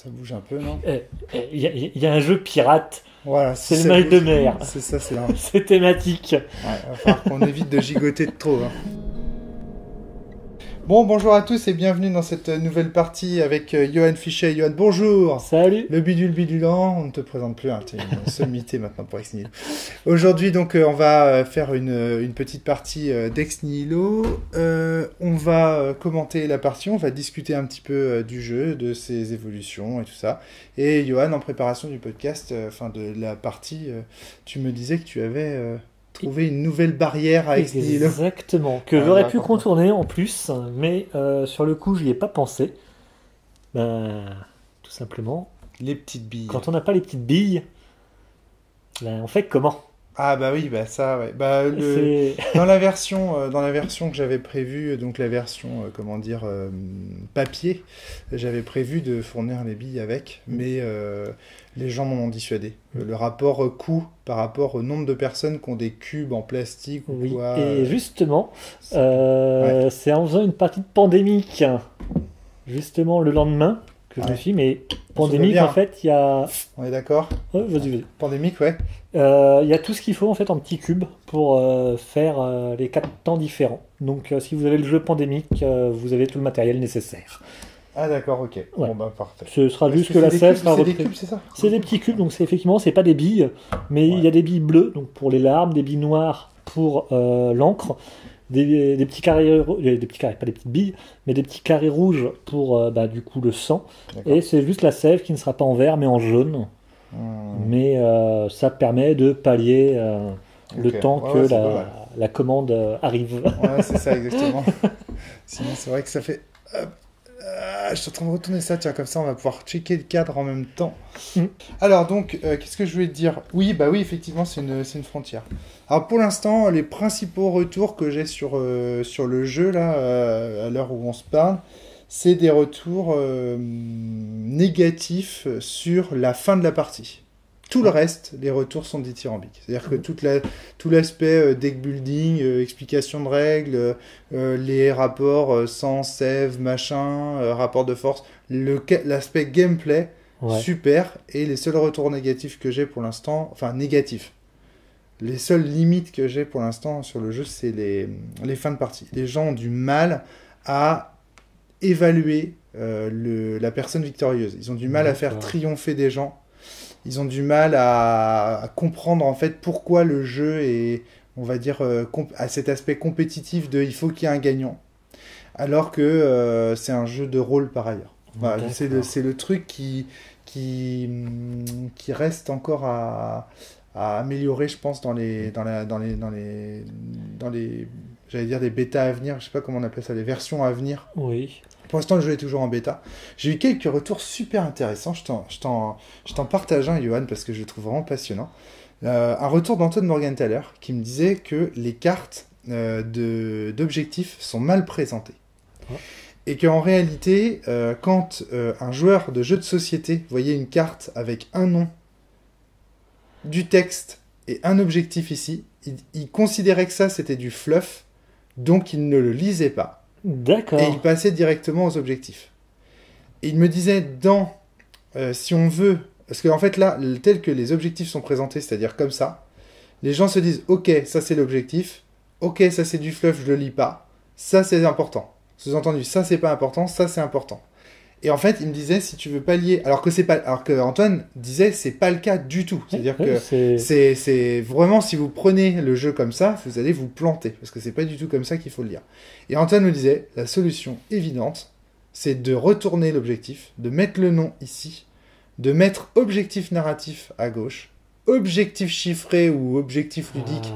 Ça bouge un peu, non? Il y a un jeu pirate. Voilà, c'est le mal de mer. C'est ça, c'est là. C'est thématique. Ouais, il va falloir qu'on évite de gigoter de trop. Hein. Bon, bonjour à tous et bienvenue dans cette nouvelle partie avec Johan Fichet. Johan, bonjour. Salut. Le bidule bidulant, on ne te présente plus, hein, tu es une sommité maintenant pour Ex Nihilo. Aujourd'hui, donc, on va faire une petite partie d'Ex Nihilo. On va commenter la partie, on va discuter un petit peu du jeu, de ses évolutions et tout ça. Et Johan, en préparation du podcast, de la partie, tu me disais que tu avais... trouver une nouvelle barrière à Ex Nihilo. Exactement, que j'aurais pu contourner en plus, mais sur le coup, j'y ai pas pensé. Tout simplement. Les petites billes. Quand on n'a pas les petites billes, on fait comment? Ah bah oui, bah ça, ouais. Bah, dans la version que j'avais prévue, donc la version, papier, j'avais prévu de fournir les billes avec, mais les gens m'en ont dissuadé. Le rapport coût par rapport au nombre de personnes qui ont des cubes en plastique ou quoi. Et justement, c'est en faisant une partie de Pandémique, justement le lendemain, que je me suis dit, mais Pandémique, en fait, il y a... On est d'accord? Vas-y. Pandémique, ouais. Il y a tout ce qu'il faut en fait en petits cubes pour faire les 4 temps différents. Donc si vous avez le jeu Pandémique, vous avez tout le matériel nécessaire. Ah d'accord, ok. Ouais. Bon bah parfait. Ce sera juste que la sève sera reprise. C'est des cubes, c'est ça? C'est des petits cubes, donc c'est effectivement, c'est pas des billes, mais il y a des billes bleues, donc pour les larmes, des billes noires pour l'encre, des petits carrés, pas des petites billes, mais des petits carrés rouges pour du coup le sang. D'accord. Et c'est juste la sève qui ne sera pas en vert mais en jaune. Mais ça permet de pallier le temps que la commande arrive. Ouais, c'est ça, exactement. Sinon, c'est vrai que ça fait... je suis en train de retourner ça, tiens, comme ça, on va pouvoir checker le cadre en même temps. Alors, donc, qu'est-ce que je voulais te dire? Oui, effectivement, c'est une frontière. Alors, pour l'instant, les principaux retours que j'ai sur le jeu, là, à l'heure où on se parle, c'est des retours négatifs sur la fin de la partie. Tout le reste, les retours sont dithyrambiques. C'est-à-dire que tout l'aspect deck building, explication de règles, les rapports sans save, machin, rapport de force, l'aspect gameplay, super. Et les seuls retours négatifs que j'ai pour l'instant, négatifs, les seules limites que j'ai pour l'instant sur le jeu, c'est les fins de partie. Les gens ont du mal à évaluer la personne victorieuse. Ils ont du mal à faire triompher des gens. Ils ont du mal à comprendre en fait pourquoi le jeu est, on va dire, à cet aspect compétitif de il faut qu'il y ait un gagnant. Alors que c'est un jeu de rôle par ailleurs. Voilà, c'est le truc qui reste encore à améliorer, je pense, dans les j'allais dire des bêtas à venir, je sais pas comment on appelle ça, les versions à venir. Oui. Pour l'instant, le jeu est toujours en bêta. J'ai eu quelques retours super intéressants. Je t'en partage un, Johan, parce que je le trouve vraiment passionnant. Un retour d'Antoine Morgenthaler qui me disait que les cartes d'objectifs sont mal présentées. Et qu'en réalité, quand un joueur de jeu de société voyait une carte avec un nom, du texte et un objectif ici, il considérait que ça, c'était du fluff, donc il ne le lisait pas. D'accord. Et il passait directement aux objectifs. Et il me disait, si on veut... Parce qu'en fait, là, tel que les objectifs sont présentés, c'est-à-dire comme ça, les gens se disent, ok, ça c'est l'objectif, ok, ça c'est du fluff, je le lis pas, ça c'est important. Sous-entendu, ça c'est pas important, ça c'est important. Et en fait, il me disait, si tu veux pas lier... Alors que Antoine disait, c'est pas le cas du tout. C'est-à-dire que c'est vraiment, si vous prenez le jeu comme ça, vous allez vous planter. Parce que c'est pas du tout comme ça qu'il faut le lire. Et Antoine me disait, la solution évidente, c'est de retourner l'objectif, de mettre le nom ici, de mettre objectif narratif à gauche, objectif chiffré ou objectif ludique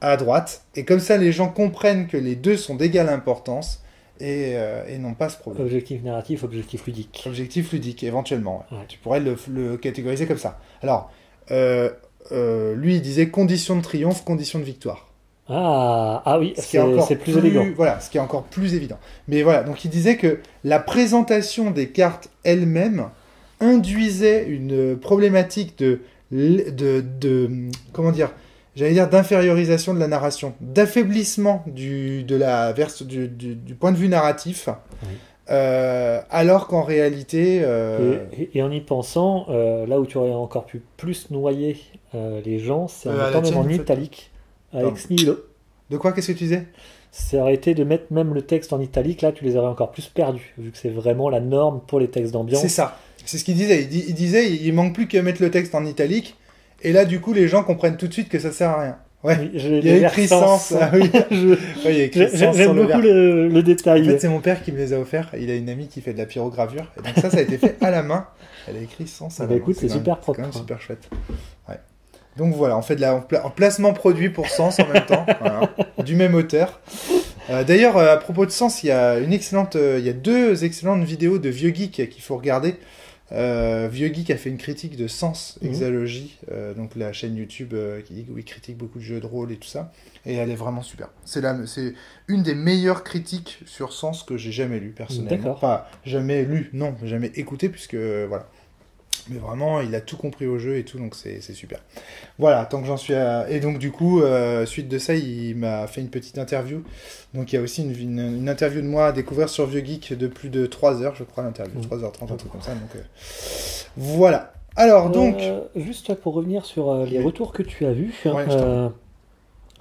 à droite. Et comme ça, les gens comprennent que les deux sont d'égale importance. Et non pas ce problème. Objectif narratif, objectif ludique. Objectif ludique, éventuellement. Ouais. Tu pourrais le catégoriser comme ça. Alors, lui, il disait condition de triomphe, condition de victoire. Ah oui, c'est plus élégant. Voilà, ce qui est encore plus évident. Mais voilà, donc il disait que la présentation des cartes elles-mêmes induisait une problématique de comment dire, j'allais dire d'infériorisation de la narration, d'affaiblissement du point de vue narratif, Alors qu'en réalité... Et en y pensant, là où tu aurais encore pu plus noyer les gens, c'est en à la mettant même tienne, en en fait. italique, avec Pardon. ex nihilo. De quoi, qu'est-ce que tu disais? Ça aurait été de mettre même le texte en italique, là tu les aurais encore plus perdus, vu que c'est vraiment la norme pour les textes d'ambiance. C'est ça. C'est ce qu'il disait. Il disait, il manque plus qu'à mettre le texte en italique. Et là, du coup, les gens comprennent tout de suite que ça sert à rien. Ouais. Oui, Il y a écrit sens. Ah oui. Ouais, il y a écrit sens sur J'aime le beaucoup verre. le détail. En fait, c'est mon père qui me les a offerts. Il a une amie qui fait de la pyrogravure. Et donc ça a été fait à la main. Elle a écrit sens à Ah la bah main. écoute, c'est quand même- super c'est propre, quand même hein. super chouette. Ouais. Donc voilà, on fait en placement produit pour Sens en même temps. Voilà. Du même auteur. D'ailleurs, à propos de Sens, il y a il y a 2 excellentes vidéos de Vieux Geek qu'il faut regarder. Vieux Geek a fait une critique de Sens Exalogie, donc la chaîne YouTube où il critique beaucoup de jeux de rôle et tout ça, et elle est vraiment super. C'est une des meilleures critiques sur Sens que j'ai jamais lues personnellement. D'accord. Pas jamais lu, non, jamais écouté, puisque voilà. Mais vraiment, il a tout compris au jeu et tout, donc c'est super. Voilà, tant que j'en suis à... Et donc du coup, suite de ça, il m'a fait une petite interview. Donc il y a aussi une interview de moi à découvrir sur Vieux Geek de plus de 3 heures, je crois, l'interview. 3h30, un truc comme ça. Donc voilà. Alors donc... Juste pour revenir sur les Oui. retours que tu as vus, Ouais, je t'en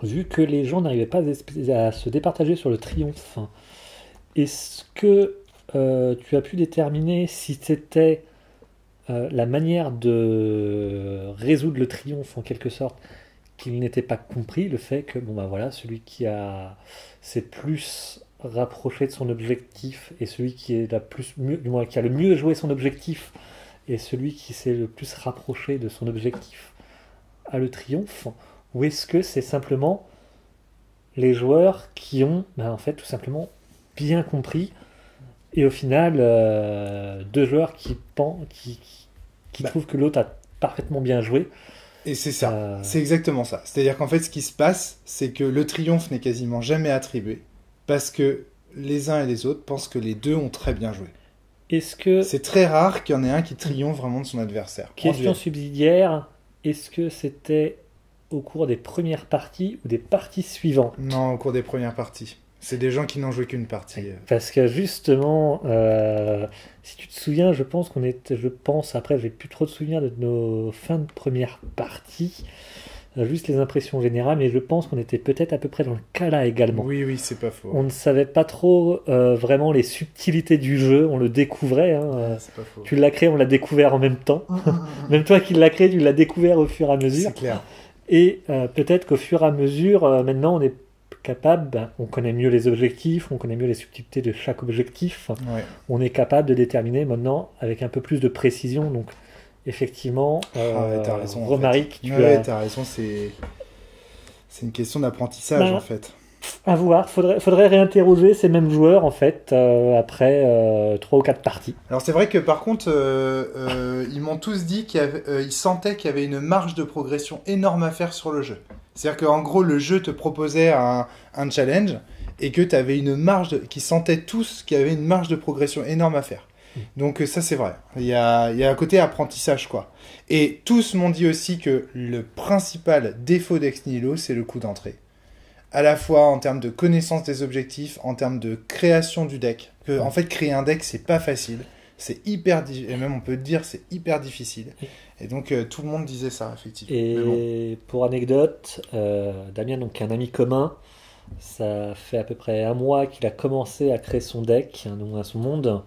vu que les gens n'arrivaient pas à se départager sur le triomphe, est-ce que tu as pu déterminer si c'était la manière de résoudre le triomphe en quelque sorte qu'il n'était pas compris, le fait que bon bah voilà, celui qui s'est plus rapproché de son objectif et celui qui est du moins qui a le mieux joué son objectif et celui qui s'est le plus rapproché de son objectif a le triomphe, ou est-ce que c'est simplement les joueurs qui ont en fait tout simplement bien compris et au final 2 joueurs qui trouvent que l'autre a parfaitement bien joué. Et c'est ça, c'est exactement ça. C'est-à-dire qu'en fait, ce qui se passe, c'est que le triomphe n'est quasiment jamais attribué, parce que les uns et les autres pensent que les 2 ont très bien joué. Est-ce que... C'est très rare qu'il y en ait un qui triomphe vraiment de son adversaire. Question subsidiaire, est-ce que c'était au cours des premières parties ou des parties suivantes? Non, au cours des premières parties. C'est des gens qui n'ont joué qu'une partie. Parce que justement, si tu te souviens, je pense, après j'ai plus trop de souvenirs de nos fins de première partie, juste les impressions générales, mais je pense qu'on était peut-être à peu près dans le cas là également. Oui, c'est pas faux. On ne savait pas trop vraiment les subtilités du jeu, on le découvrait. C'est pas faux. Tu l'as créé, on l'a découvert en même temps. Même toi qui l'as créé, tu l'as découvert au fur et à mesure. C'est clair. Et peut-être qu'au fur et à mesure, maintenant on est capable, on connaît mieux les objectifs, on connaît mieux les subtilités de chaque objectif, Ouais. on est capable de déterminer maintenant avec un peu plus de précision. Donc effectivement, t'as raison. Romaric, T'as raison, c'est une question d'apprentissage en fait. À voir, faudrait réinterroger ces mêmes joueurs en fait après 3 ou 4 parties. Alors c'est vrai que par contre, ils m'ont tous dit qu'ils sentaient qu'il y avait une marge de progression énorme à faire sur le jeu. C'est-à-dire qu'en gros, le jeu te proposait un challenge et que tu avais une marge, qu'ils sentaient tous qu'il y avait une marge de progression énorme à faire. Donc ça c'est vrai. Il y a un côté apprentissage quoi. Et tous m'ont dit aussi que le principal défaut d'Ex Nihilo, c'est le coup d'entrée. À la fois en termes de connaissance des objectifs, en termes de création du deck. En fait, créer un deck, c'est pas facile. C'est hyper difficile. Et même, on peut dire, c'est hyper difficile. Et donc, tout le monde disait ça, effectivement. Et pour anecdote, Damien, donc, qui est un ami commun, ça fait à peu près 1 mois qu'il a commencé à créer son deck, à son monde,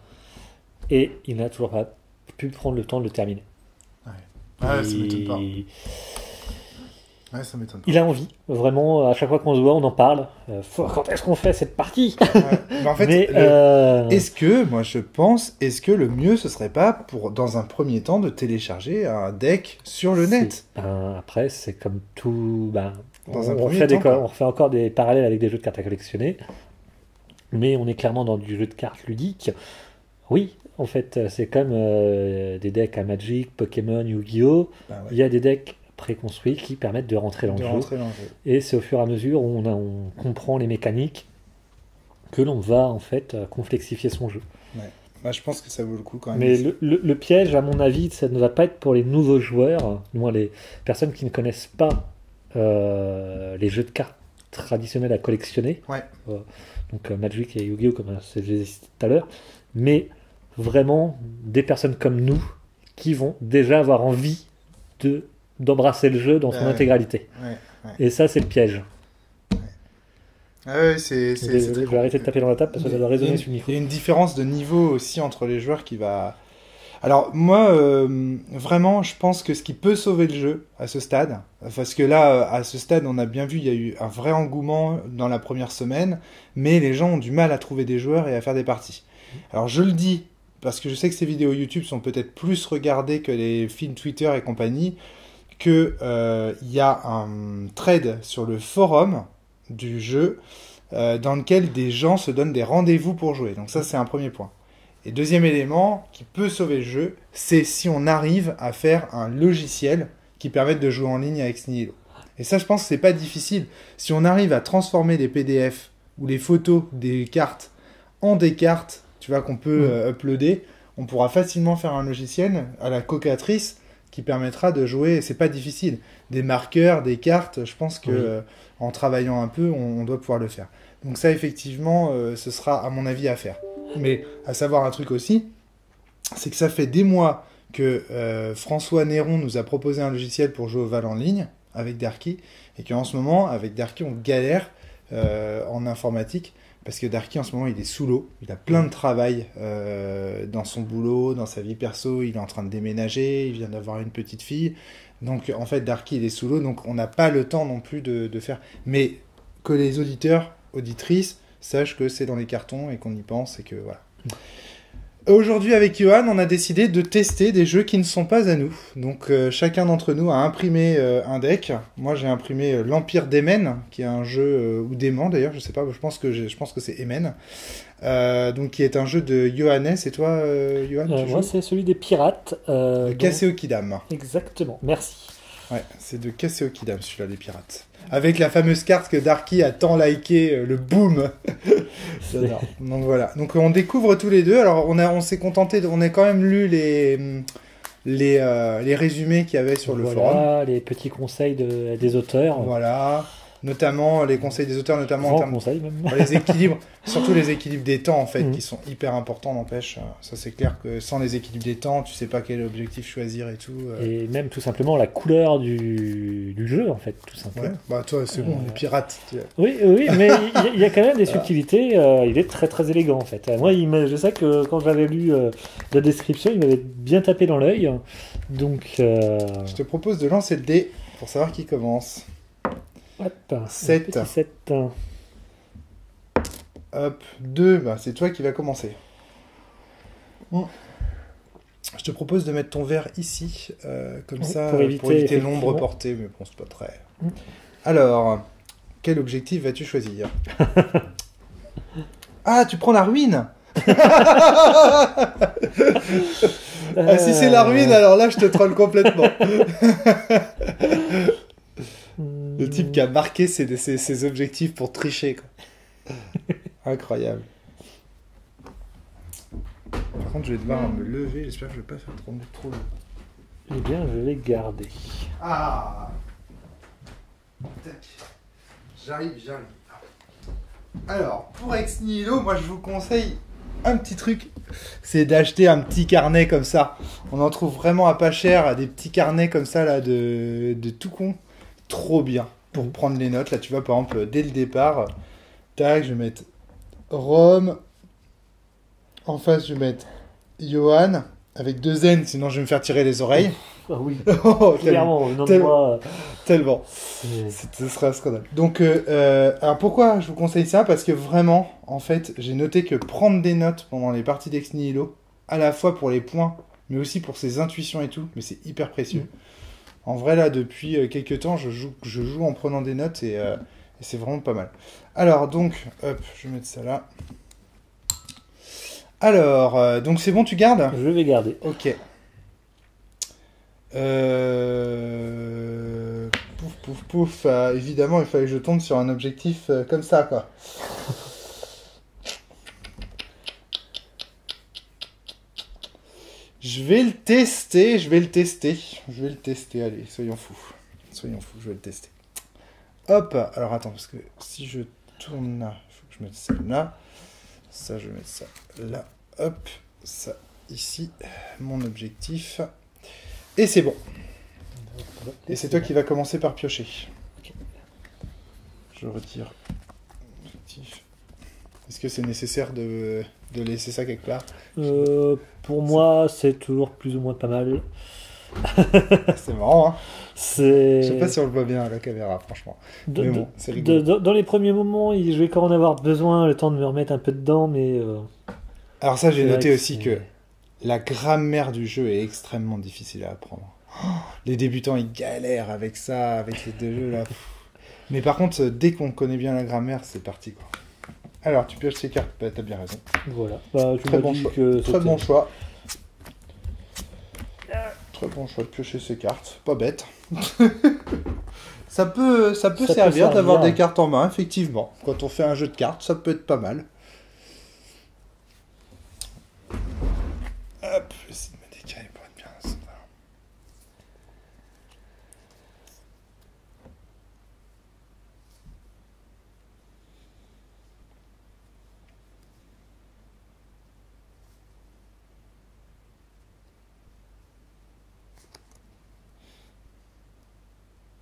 et il n'a toujours pas pu prendre le temps de le terminer. Ouais. Ah, ça m'étonne pas. Ouais, ça m'étonne pas. Il a envie, vraiment, à chaque fois qu'on se voit, on en parle. Quand est-ce qu'on fait cette partie? Mais en fait, est-ce que le mieux, ce serait pas, dans un premier temps, de télécharger un deck sur le net? Après, c'est comme tout... on refait encore des parallèles avec des jeux de cartes à collectionner, mais on est clairement dans du jeu de cartes ludique. Oui, en fait, c'est comme des decks à Magic, Pokémon, Yu-Gi-Oh! Ouais. Il y a des decks préconstruits qui permettent de rentrer dans le jeu. Et c'est au fur et à mesure où on comprend les mécaniques que l'on va en fait complexifier son jeu. Ouais. Je pense que ça vaut le coup quand même. Mais le piège, à mon avis, ça ne va pas être pour les nouveaux joueurs, du moins les personnes qui ne connaissent pas les jeux de cartes traditionnels à collectionner. Ouais. Donc Magic et Yu-Gi-Oh! Comme je les ai cités tout à l'heure. mais vraiment des personnes comme nous qui vont déjà avoir envie d'embrasser le jeu dans son intégralité. Ouais. Et ça, c'est le piège. Ah ouais, c'est Désolé, je vais arrêter de taper dans la table parce que ça doit résonner sur le micro. Il y a une différence de niveau aussi entre les joueurs qui va... Alors moi, vraiment, je pense que ce qui peut sauver le jeu à ce stade, parce que là, à ce stade, on a bien vu, il y a eu un vrai engouement dans la première semaine, mais les gens ont du mal à trouver des joueurs et à faire des parties. Alors je le dis, parce que je sais que ces vidéos YouTube sont peut-être plus regardées que les feeds Twitter et compagnie, que il y a un thread sur le forum du jeu dans lequel des gens se donnent des rendez-vous pour jouer. Donc ça, c'est un premier point. Et deuxième élément qui peut sauver le jeu, c'est si on arrive à faire un logiciel qui permette de jouer en ligne avec Snihilo. Et ça, je pense que c'est pas difficile. Si on arrive à transformer les PDF ou les photos des cartes en des cartes, tu vois, qu'on peut uploader, on pourra facilement faire un logiciel à la calculatrice qui permettra de jouer. C'est pas difficile. Des marqueurs, des cartes, je pense que en travaillant un peu, on doit pouvoir le faire. Donc ça, effectivement, ce sera à mon avis à faire. Mais à savoir un truc aussi, c'est que ça fait des mois que François Néron nous a proposé un logiciel pour jouer au Val en ligne avec Darky, et qu'en ce moment, avec Darky, on galère en informatique, parce que Darky, en ce moment, il est sous l'eau, il a plein de travail dans son boulot, dans sa vie perso, il est en train de déménager, il vient d'avoir une petite fille, donc en fait, Darky, il est sous l'eau, donc on n'a pas le temps non plus de faire... Mais que les auditeurs, auditrices, sache que c'est dans les cartons et qu'on y pense et que voilà. Aujourd'hui, avec Johan, on a décidé de tester des jeux qui ne sont pas à nous. Donc, chacun d'entre nous a imprimé un deck. Moi, j'ai imprimé l'Empire d'Emen, qui est un jeu, ou d'Emen d'ailleurs, je sais pas, je pense que c'est Emen. Donc, qui est un jeu de Johannes. Et toi, Johan, moi, c'est celui des pirates. Kaseo Kidam. Exactement, merci. Ouais, c'est de Kaseo Kidam, celui-là, des pirates. Avec la fameuse carte que Darky a tant liké, le boom. Donc voilà. Donc on découvre tous les deux. Alors on s'est contenté, on a quand même lu les résumés qu'il y avait sur le forum. Voilà, les petits conseils des auteurs. Voilà. Notamment les conseils des auteurs, notamment en termes conseils même. Les équilibres, surtout les équilibres des temps en fait, qui sont hyper importants, n'empêche. Ça c'est clair que sans les équilibres des temps, tu sais pas quel objectif choisir et tout. Et même tout simplement la couleur du jeu en fait, tout simplement. Ouais. Bah toi c'est bon, les pirates. Oui, mais il y a quand même des subtilités. Il est très très élégant en fait. Moi, je sais que quand j'avais lu la description, il m'avait bien tapé dans l'œil. Donc. Je te propose de lancer le dé pour savoir qui commence. Hop, 7. 7. Hop, 2, bah, c'est toi qui vas commencer. Je te propose de mettre ton verre ici, comme ça, pour éviter l'ombre portée, mais bon, c'est pas très... Alors, quel objectif vas-tu choisir? Ah, tu prends la ruine. Ah, si c'est la ruine, alors là, je te troll complètement. Le type qui a marqué ses objectifs pour tricher, quoi. Incroyable. Par contre, je vais devoir me lever. J'espère que je vais pas faire trop long. Eh bien, je vais garder. Ah. Tac. J'arrive. Alors, pour Ex Nihilo, moi, je vous conseille un petit truc. C'est d'acheter un petit carnet comme ça. On en trouve vraiment à pas cher, des petits carnets comme ça, là, de tout con. Trop bien pour prendre les notes. Là, tu vois, par exemple, dès le départ, tac, je vais mettre Rome. En face, je vais mettre Johan avec 2 N, sinon je vais me faire tirer les oreilles. Ah oui, oh, clairement, moi... tellement. Ce serait un scandale. Donc, alors pourquoi je vous conseille ça? Parce que vraiment, en fait, j'ai noté que prendre des notes pendant les parties d'Ex Nihilo, à la fois pour les points, mais aussi pour ses intuitions et tout, mais c'est hyper précieux. En vrai, là, depuis quelques temps, je joue en prenant des notes et c'est vraiment pas mal. Alors, donc, hop, je vais mettre ça là. Alors, donc c'est bon, tu gardes? Je vais garder. Ok. Pouf. Évidemment, il fallait que je tombe sur un objectif comme ça, quoi. Je vais le tester. Allez, soyons fous, je vais le tester. Hop, alors attends, parce que si je tourne là, il faut que je mette ça là. Ça, je vais mettre ça là. hop, ça ici, mon objectif. Et c'est bon. Et c'est toi qui vas commencer par piocher. Ok. Je retire l'objectif. Est-ce que c'est nécessaire de laisser ça quelque part? Pour moi, c'est toujours plus ou moins pas mal. C'est marrant, hein. C'est... Je sais pas si on le voit bien à la caméra, franchement. Mais bon, c'est de- rigolo. dans les premiers moments, je vais quand en avoir besoin, le temps de me remettre un peu dedans, mais Alors ça, j'ai c'est vrai noté que aussi que la grammaire du jeu est extrêmement difficile à apprendre. Oh, les débutants, ils galèrent avec ça, avec les deux jeux là. Mais par contre, dès qu'on connaît bien la grammaire, c'est parti quoi. Alors, tu pioches ces cartes, bah, t'as bien raison. voilà. Bah, tu Très m'as bon dit choix. que Très bon choix. Très bon choix de piocher ces cartes. Pas bête. Ça peut servir d'avoir des cartes en main, effectivement. Quand on fait un jeu de cartes, ça peut être pas mal. Hop, je vais essayer de me décaler pour être bien. Ça va.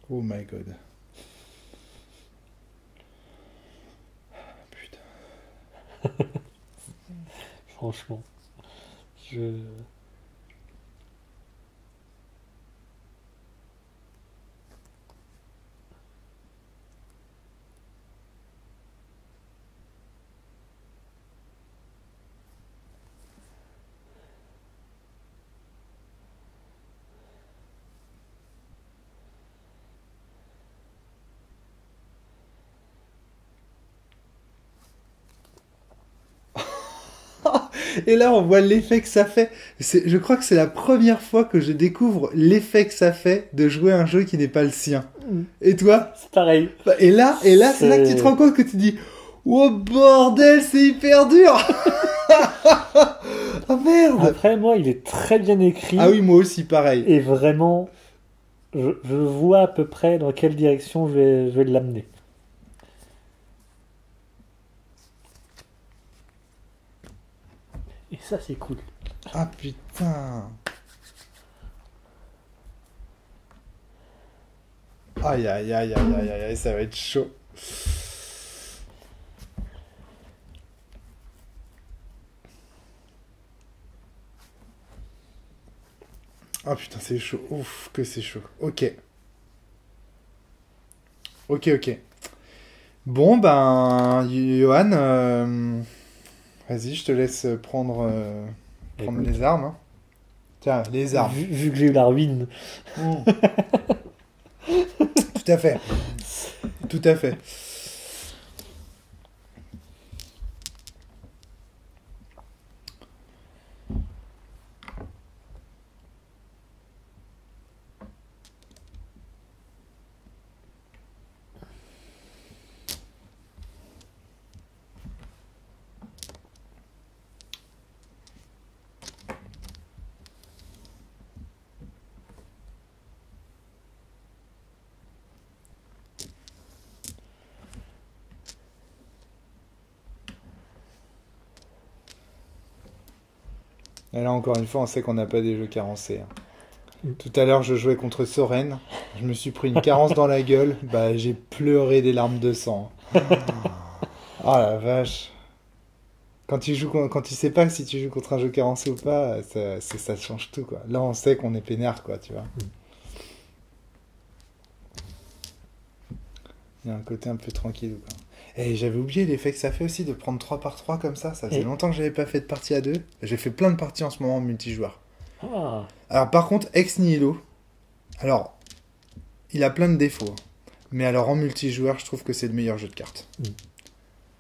Oh my god. Putain. franchement. Je... Et là, on voit l'effet que ça fait. Je crois que c'est la première fois que je découvre l'effet que ça fait de jouer un jeu qui n'est pas le sien. Et toi? C'est pareil. Et là, c'est là que tu te rends compte que tu dis oh bordel, c'est hyper dur. Ah merde. Après, moi, il est très bien écrit. Ah oui, moi aussi, pareil. Et vraiment, je vois à peu près dans quelle direction je vais l'amener. Et ça, c'est cool. Ah putain. Aïe aïe aïe aïe aïe aïe, aïe, ça va être chaud. Ah putain, c'est chaud. Ouf, que c'est chaud. Ok. Ok, ok. Bon, ben, Johan, vas-y, je te laisse prendre Écoute. les armes. Hein. Tiens, les armes. Vu que j'ai eu la ruine. Mmh. Tout à fait. Tout à fait. Et là, encore une fois, on sait qu'on n'a pas des jeux carencés. Hein. Tout à l'heure, je jouais contre Soren. Je me suis pris une carence dans la gueule. Bah, j'ai pleuré des larmes de sang. Ah la vache. Quand tu sais pas si tu joues contre un jeu carencé ou pas, ça change tout, quoi. Là, on sait qu'on est peinard, quoi, tu vois. Il y a un côté un peu tranquille, quoi. Et j'avais oublié l'effet que ça fait aussi de prendre 3 par 3 comme ça. Ça faisait longtemps que j'avais pas fait de partie à 2. J'ai fait plein de parties en ce moment en multijoueur. Ah. Alors par contre, Ex Nihilo, alors, il a plein de défauts. Mais alors en multijoueur, je trouve que c'est le meilleur jeu de cartes.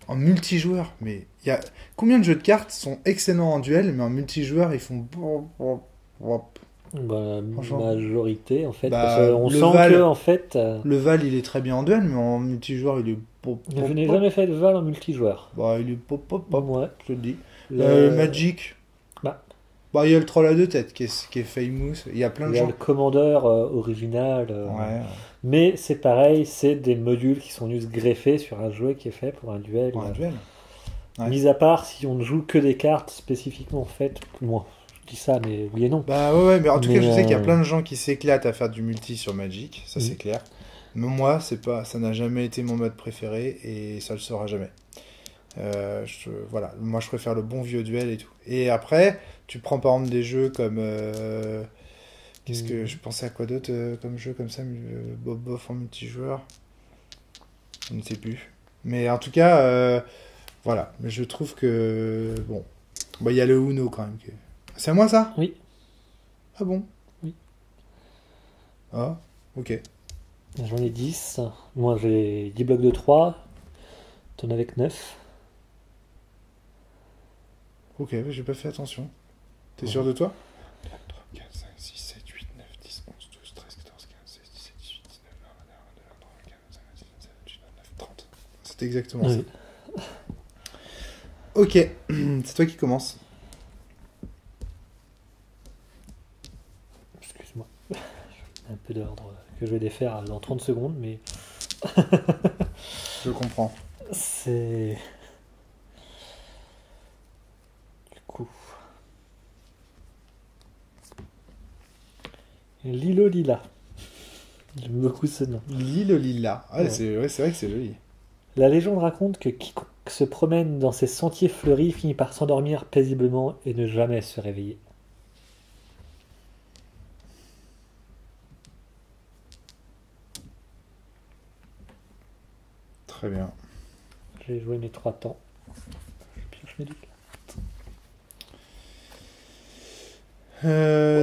En multijoueur, mais il y a combien de jeux de cartes sont excellents en duel, mais en multijoueur, ils font... Bah, Franchement. majorité, en fait. Bah, Parce qu'on le sent Val- que, en fait... Le Val, il est très bien en duel, mais en multijoueur, il est... je n'ai jamais fait de Val en multijoueur. Bah, il est pop, Ouais. je te le dis. Le- Magic. Bah. Bah, il y a le troll à deux têtes qui est famous. Il y a plein de Il y a gens. le commandeur original. Ouais. Mais c'est pareil, c'est des modules qui sont venus se greffer sur un jeu qui est fait pour un duel. Pour un duel. Ouais. Mis à part si on ne joue que des cartes spécifiquement faites. Moi, je dis ça, mais oui et non. Bah ouais, mais en tout cas, Mais, je sais qu'il y a plein de gens qui s'éclatent à faire du multi sur Magic, ça Mhm. c'est clair. Mais moi, ça n'a jamais été mon mode préféré et ça le sera jamais. Voilà, moi je préfère le bon vieux duel et tout. Et après, tu prends par exemple des jeux comme. Qu'est-ce que je pensais à quoi d'autre comme jeu comme ça, Bob Boff en multijoueur. Je ne sais plus. Mais en tout cas, voilà. Mais je trouve que bon, bah il y a le Uno quand même. C'est à moi ça? Oui. Ah bon? Oui. Ah, ok. J'en ai 10. Moi, j'ai 10 blocs de 3. T'en as avec 9. Ok, j'ai pas fait attention. T'es sûr de toi? 4, 3, 4, 5, 6, 7, 8, 9, 10, 11, 12, 13, 14, 15, 16, 17, 18, 19, 20, 21, 22, 23, 24, 25, 26, 27, 28, 29, 30. C'était exactement Oui. ça. Ok, c'est toi qui commence. Excuse-moi. Un peu d'ordre que je vais défaire dans 30 secondes, mais Je comprends. c'est. Du coup. Lilo Lila. J'aime beaucoup ce nom. L'île Lila. Ah, Ouais. c'est vrai que c'est joli. La légende raconte que quiconque se promène dans ces sentiers fleuris finit par s'endormir paisiblement et ne jamais se réveiller. Très bien. J'ai joué mes 3 temps. Je pioche mes 2 cartes.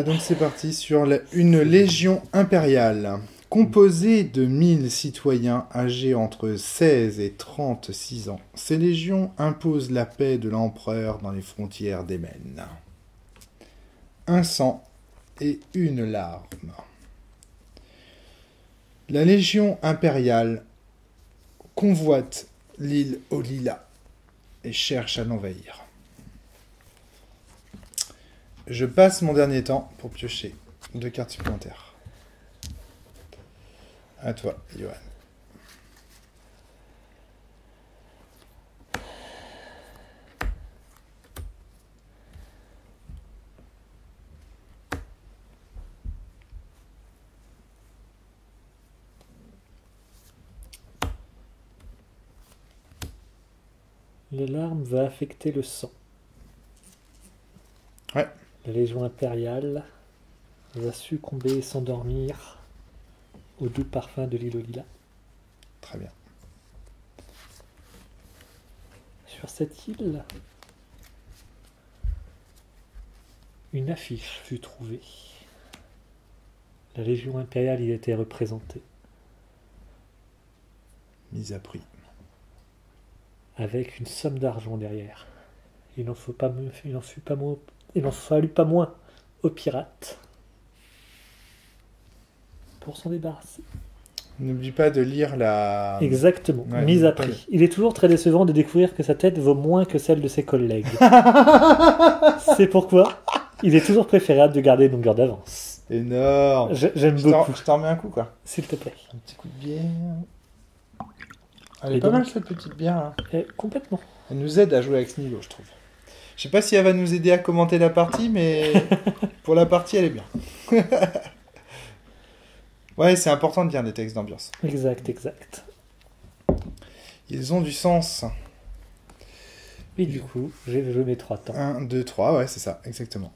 Donc c'est parti sur une légion impériale. Composée de 1000 citoyens âgés entre 16 et 36 ans, ces légions imposent la paix de l'empereur dans les frontières d'Émen. Un sang et une larme. La légion impériale convoite l'île aux Lilas et cherche à l'envahir. Je passe mon dernier temps pour piocher 2 cartes supplémentaires. À toi, Johan. La larme va affecter le sang. Ouais. La légion impériale va succomber et s'endormir au doux parfum de l'île aux Lilas. Très bien. Sur cette île, une affiche fut trouvée. La légion impériale y était représentée, Mise à prix. avec une somme d'argent derrière. Il n'en fallut pas moins aux pirates pour s'en débarrasser. N'oublie pas de lire la... Exactement, Ouais, mise à pas prix. Il est toujours très décevant de découvrir que sa tête vaut moins que celle de ses collègues. C'est pourquoi il est toujours préférable de garder une longueur d'avance. Énorme. J'aime beaucoup, Je t'en remets un coup, quoi. s'il te plaît. Un petit coup de bière. Elle est Et pas donc- mal, cette petite bière, là. Complètement. Elle nous aide à jouer avec ce niveau, je trouve. Je sais pas si elle va nous aider à commenter la partie, mais pour la partie, elle est bien. Ouais, c'est important de lire des textes d'ambiance. Exact. Ils ont du sens. Et du coup, j'ai joué mes 3 temps. 1, 2, 3, ouais, c'est ça, exactement.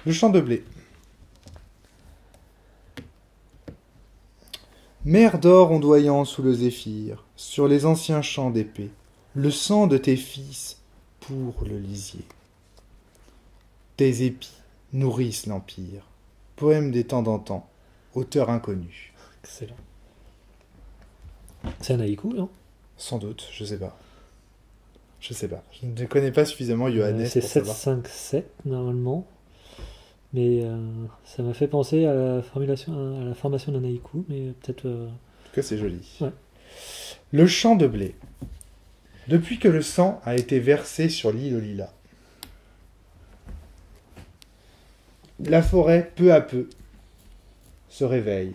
Le champ de blé. Mer d'or ondoyant sous le zéphyr, sur les anciens champs d'épée, le sang de tes fils pour le lisier. Tes épis nourrissent l'empire. Poème des temps d'antan, auteur inconnu. Excellent. C'est un haïku, non? Sans doute, je sais pas. Je sais pas. Je ne connais pas suffisamment Johannes C'est pour 7, savoir. 5, 7 normalement. Mais ça m'a fait penser à la formation d'un haïku, mais peut-être. En tout cas, c'est joli. Ouais. Le champ de blé. Depuis que le sang a été versé sur l'île aux Lilas, la forêt, peu à peu, se réveille.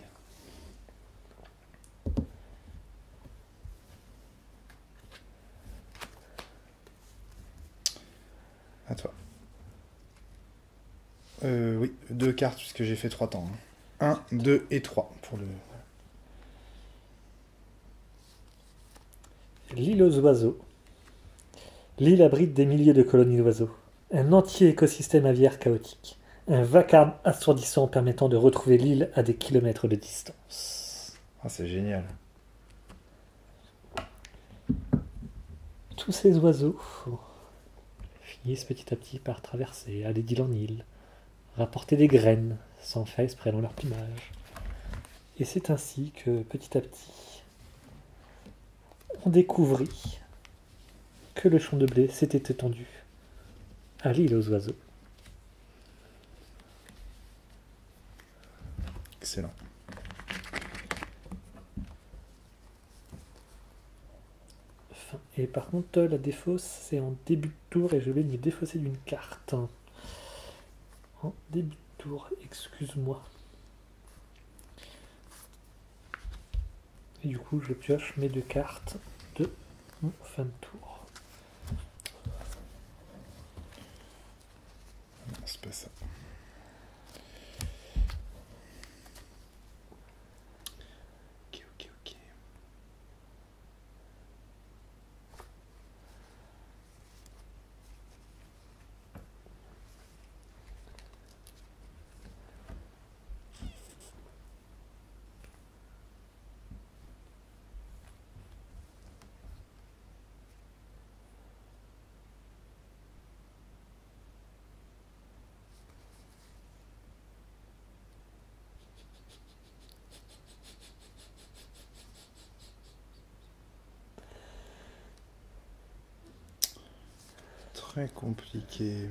À toi. Oui, 2 cartes puisque j'ai fait 3 temps. 1, 2 et 3 pour le... L'île aux oiseaux. L'île abrite des milliers de colonies d'oiseaux. Un entier écosystème aviaire chaotique. Un vacarme assourdissant permettant de retrouver l'île à des kilomètres de distance. Ah, c'est génial. Tous ces oiseaux finissent petit à petit par traverser, aller d'île en île, rapporter des graines, sans faire exprès dans leur plumage. Et c'est ainsi que, petit à petit, on découvrit que le champ de blé s'était étendu à l'île aux oiseaux. Excellent. Fin. Et par contre, la défausse, c'est en début de tour et je vais me défausser d'une carte. En début de tour, excuse-moi. Et du coup, je pioche mes 2 cartes de mon fin de tour. Non, c'est pas ça. Ok. Très compliqué.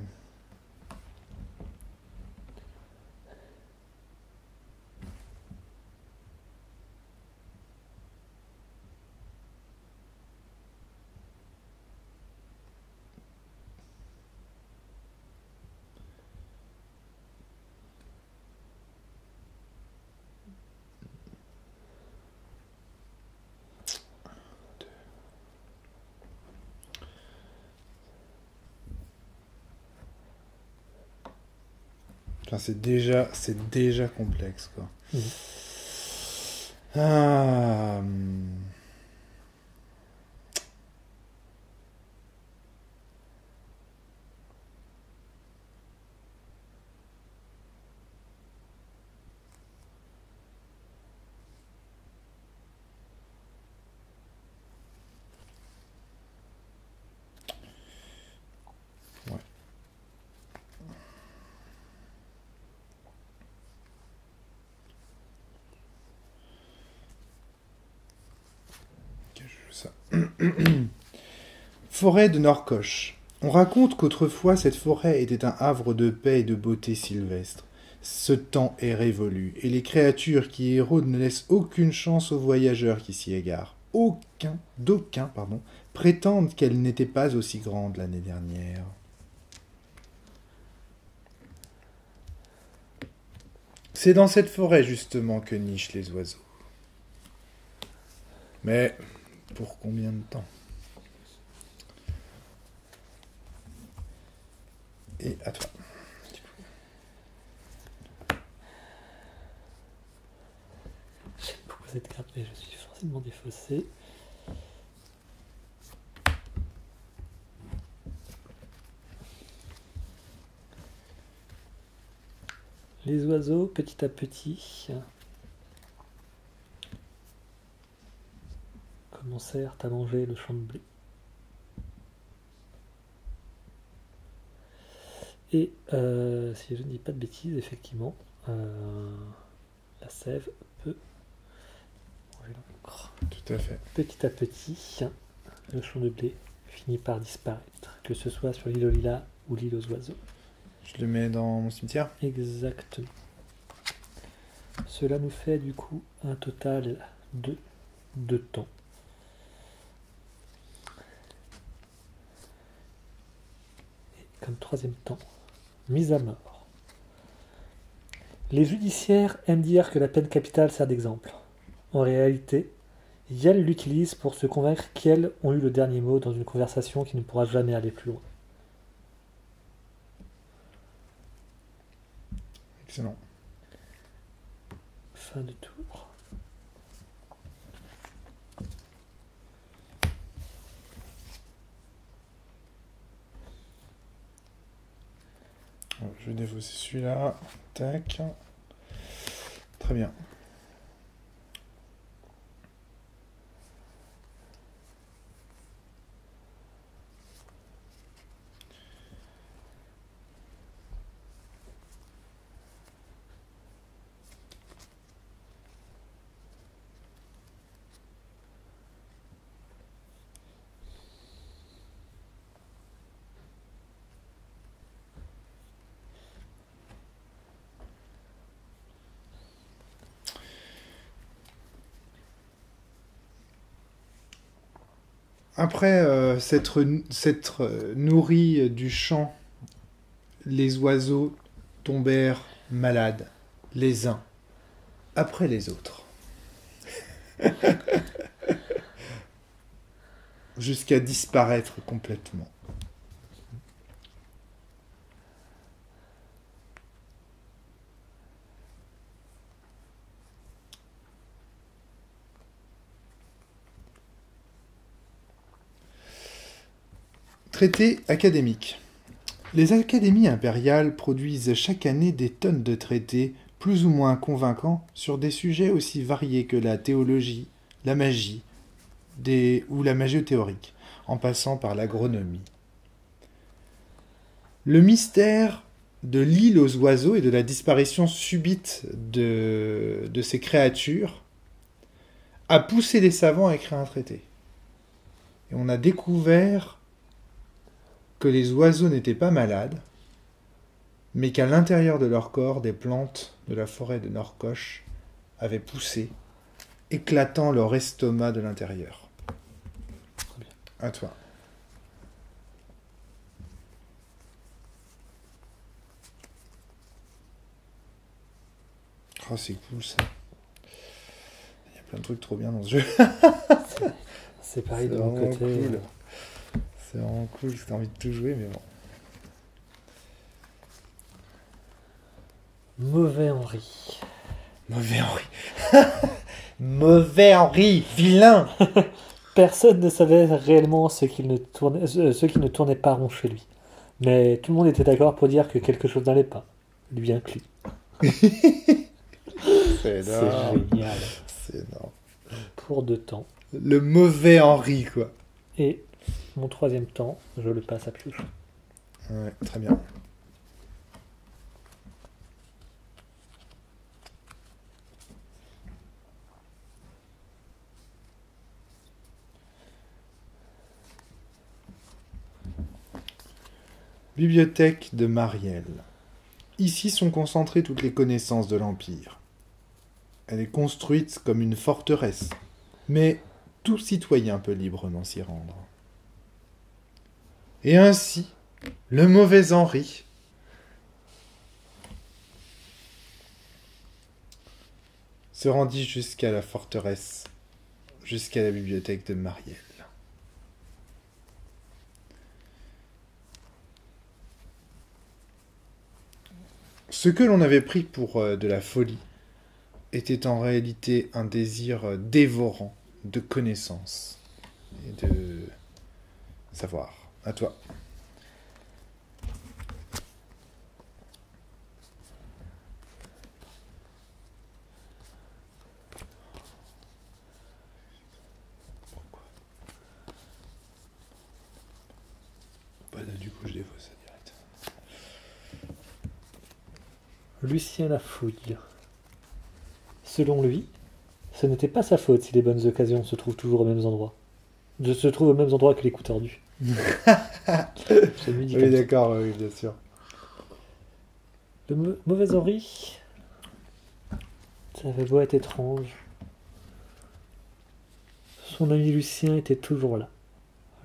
Enfin, c'est déjà complexe, quoi. Ah, ouais. Ok, je joue ça. Forêt de Norcoche. On raconte qu'autrefois cette forêt était un havre de paix et de beauté sylvestre. Ce temps est révolu, et les créatures qui y rôdent ne laissent aucune chance aux voyageurs qui s'y égarent. D'aucuns, prétendent qu'elle n'était pas aussi grande l'année dernière. C'est dans cette forêt justement que nichent les oiseaux. Mais pour combien de temps? Et à toi. J'aime beaucoup cette carte, mais je suis forcément défaussé. Les oiseaux, petit à petit, commencèrent à manger le champ de blé. Et si je ne dis pas de bêtises, effectivement, la sève peut manger l'encre. Tout à fait. Petit à petit, le champ de blé finit par disparaître, que ce soit sur l'île aux lilas ou l'île aux oiseaux. Je le mets dans mon cimetière. Exactement. Cela nous fait du coup un total de 2 temps. Et comme troisième temps, mise à mort. Les judiciaires aiment dire que la peine capitale sert d'exemple. En réalité, Yale l'utilise pour se convaincre qu'elles ont eu le dernier mot dans une conversation qui ne pourra jamais aller plus loin. Excellent. Fin de tour. Je vais défausser celui-là. Tac. Très bien. Après s'être nourri du champ, les oiseaux tombèrent malades, les uns après les autres. Jusqu'à disparaître complètement. Traité académique. Les académies impériales produisent chaque année des tonnes de traités plus ou moins convaincants sur des sujets aussi variés que la théologie, la magie ou la magie théorique, en passant par l'agronomie. Le mystère de l'île aux oiseaux et de la disparition subite de ces créatures a poussé les savants à écrire un traité. Et on a découvert que les oiseaux n'étaient pas malades, mais qu'à l'intérieur de leur corps, des plantes de la forêt de Norcoche avaient poussé, éclatant leur estomac de l'intérieur. À toi. Oh, c'est cool ça. Il y a plein de trucs trop bien dans ce jeu. C'est pareil de C'est mon vraiment côté. cool. C'est vraiment cool, j'ai envie de tout jouer, mais bon. Mauvais Henri. Mauvais Henri. Mauvais Henri, vilain. Personne ne savait réellement ce qui ne tournait pas rond chez lui. Mais tout le monde était d'accord pour dire que quelque chose n'allait pas. Lui inclus. C'est C'est énorme. génial. C'est énorme. Pour 2 temps. Le mauvais Henri, quoi. Et mon 3e temps, je le passe à pioche. Ouais, très bien. Bibliothèque de Marielle. Ici sont concentrées toutes les connaissances de l'Empire. Elle est construite comme une forteresse, mais tout citoyen peut librement s'y rendre. Et ainsi, le mauvais Henri se rendit jusqu'à la forteresse, jusqu'à la bibliothèque de Marielle. Ce que l'on avait pris pour de la folie était en réalité un désir dévorant de connaissance et de savoir. À toi. Bah là, du coup, je défausse ça direct. Lucien Lafouille. Selon lui, ce n'était pas sa faute si les bonnes occasions se trouvent toujours aux mêmes endroits. Se trouvent aux mêmes endroits que les coups tordus. Je lui dis Oui, comme ça. d'accord, oui, bien sûr. Le mauvais Henri, ça avait beau être étrange. Son ami Lucien était toujours là.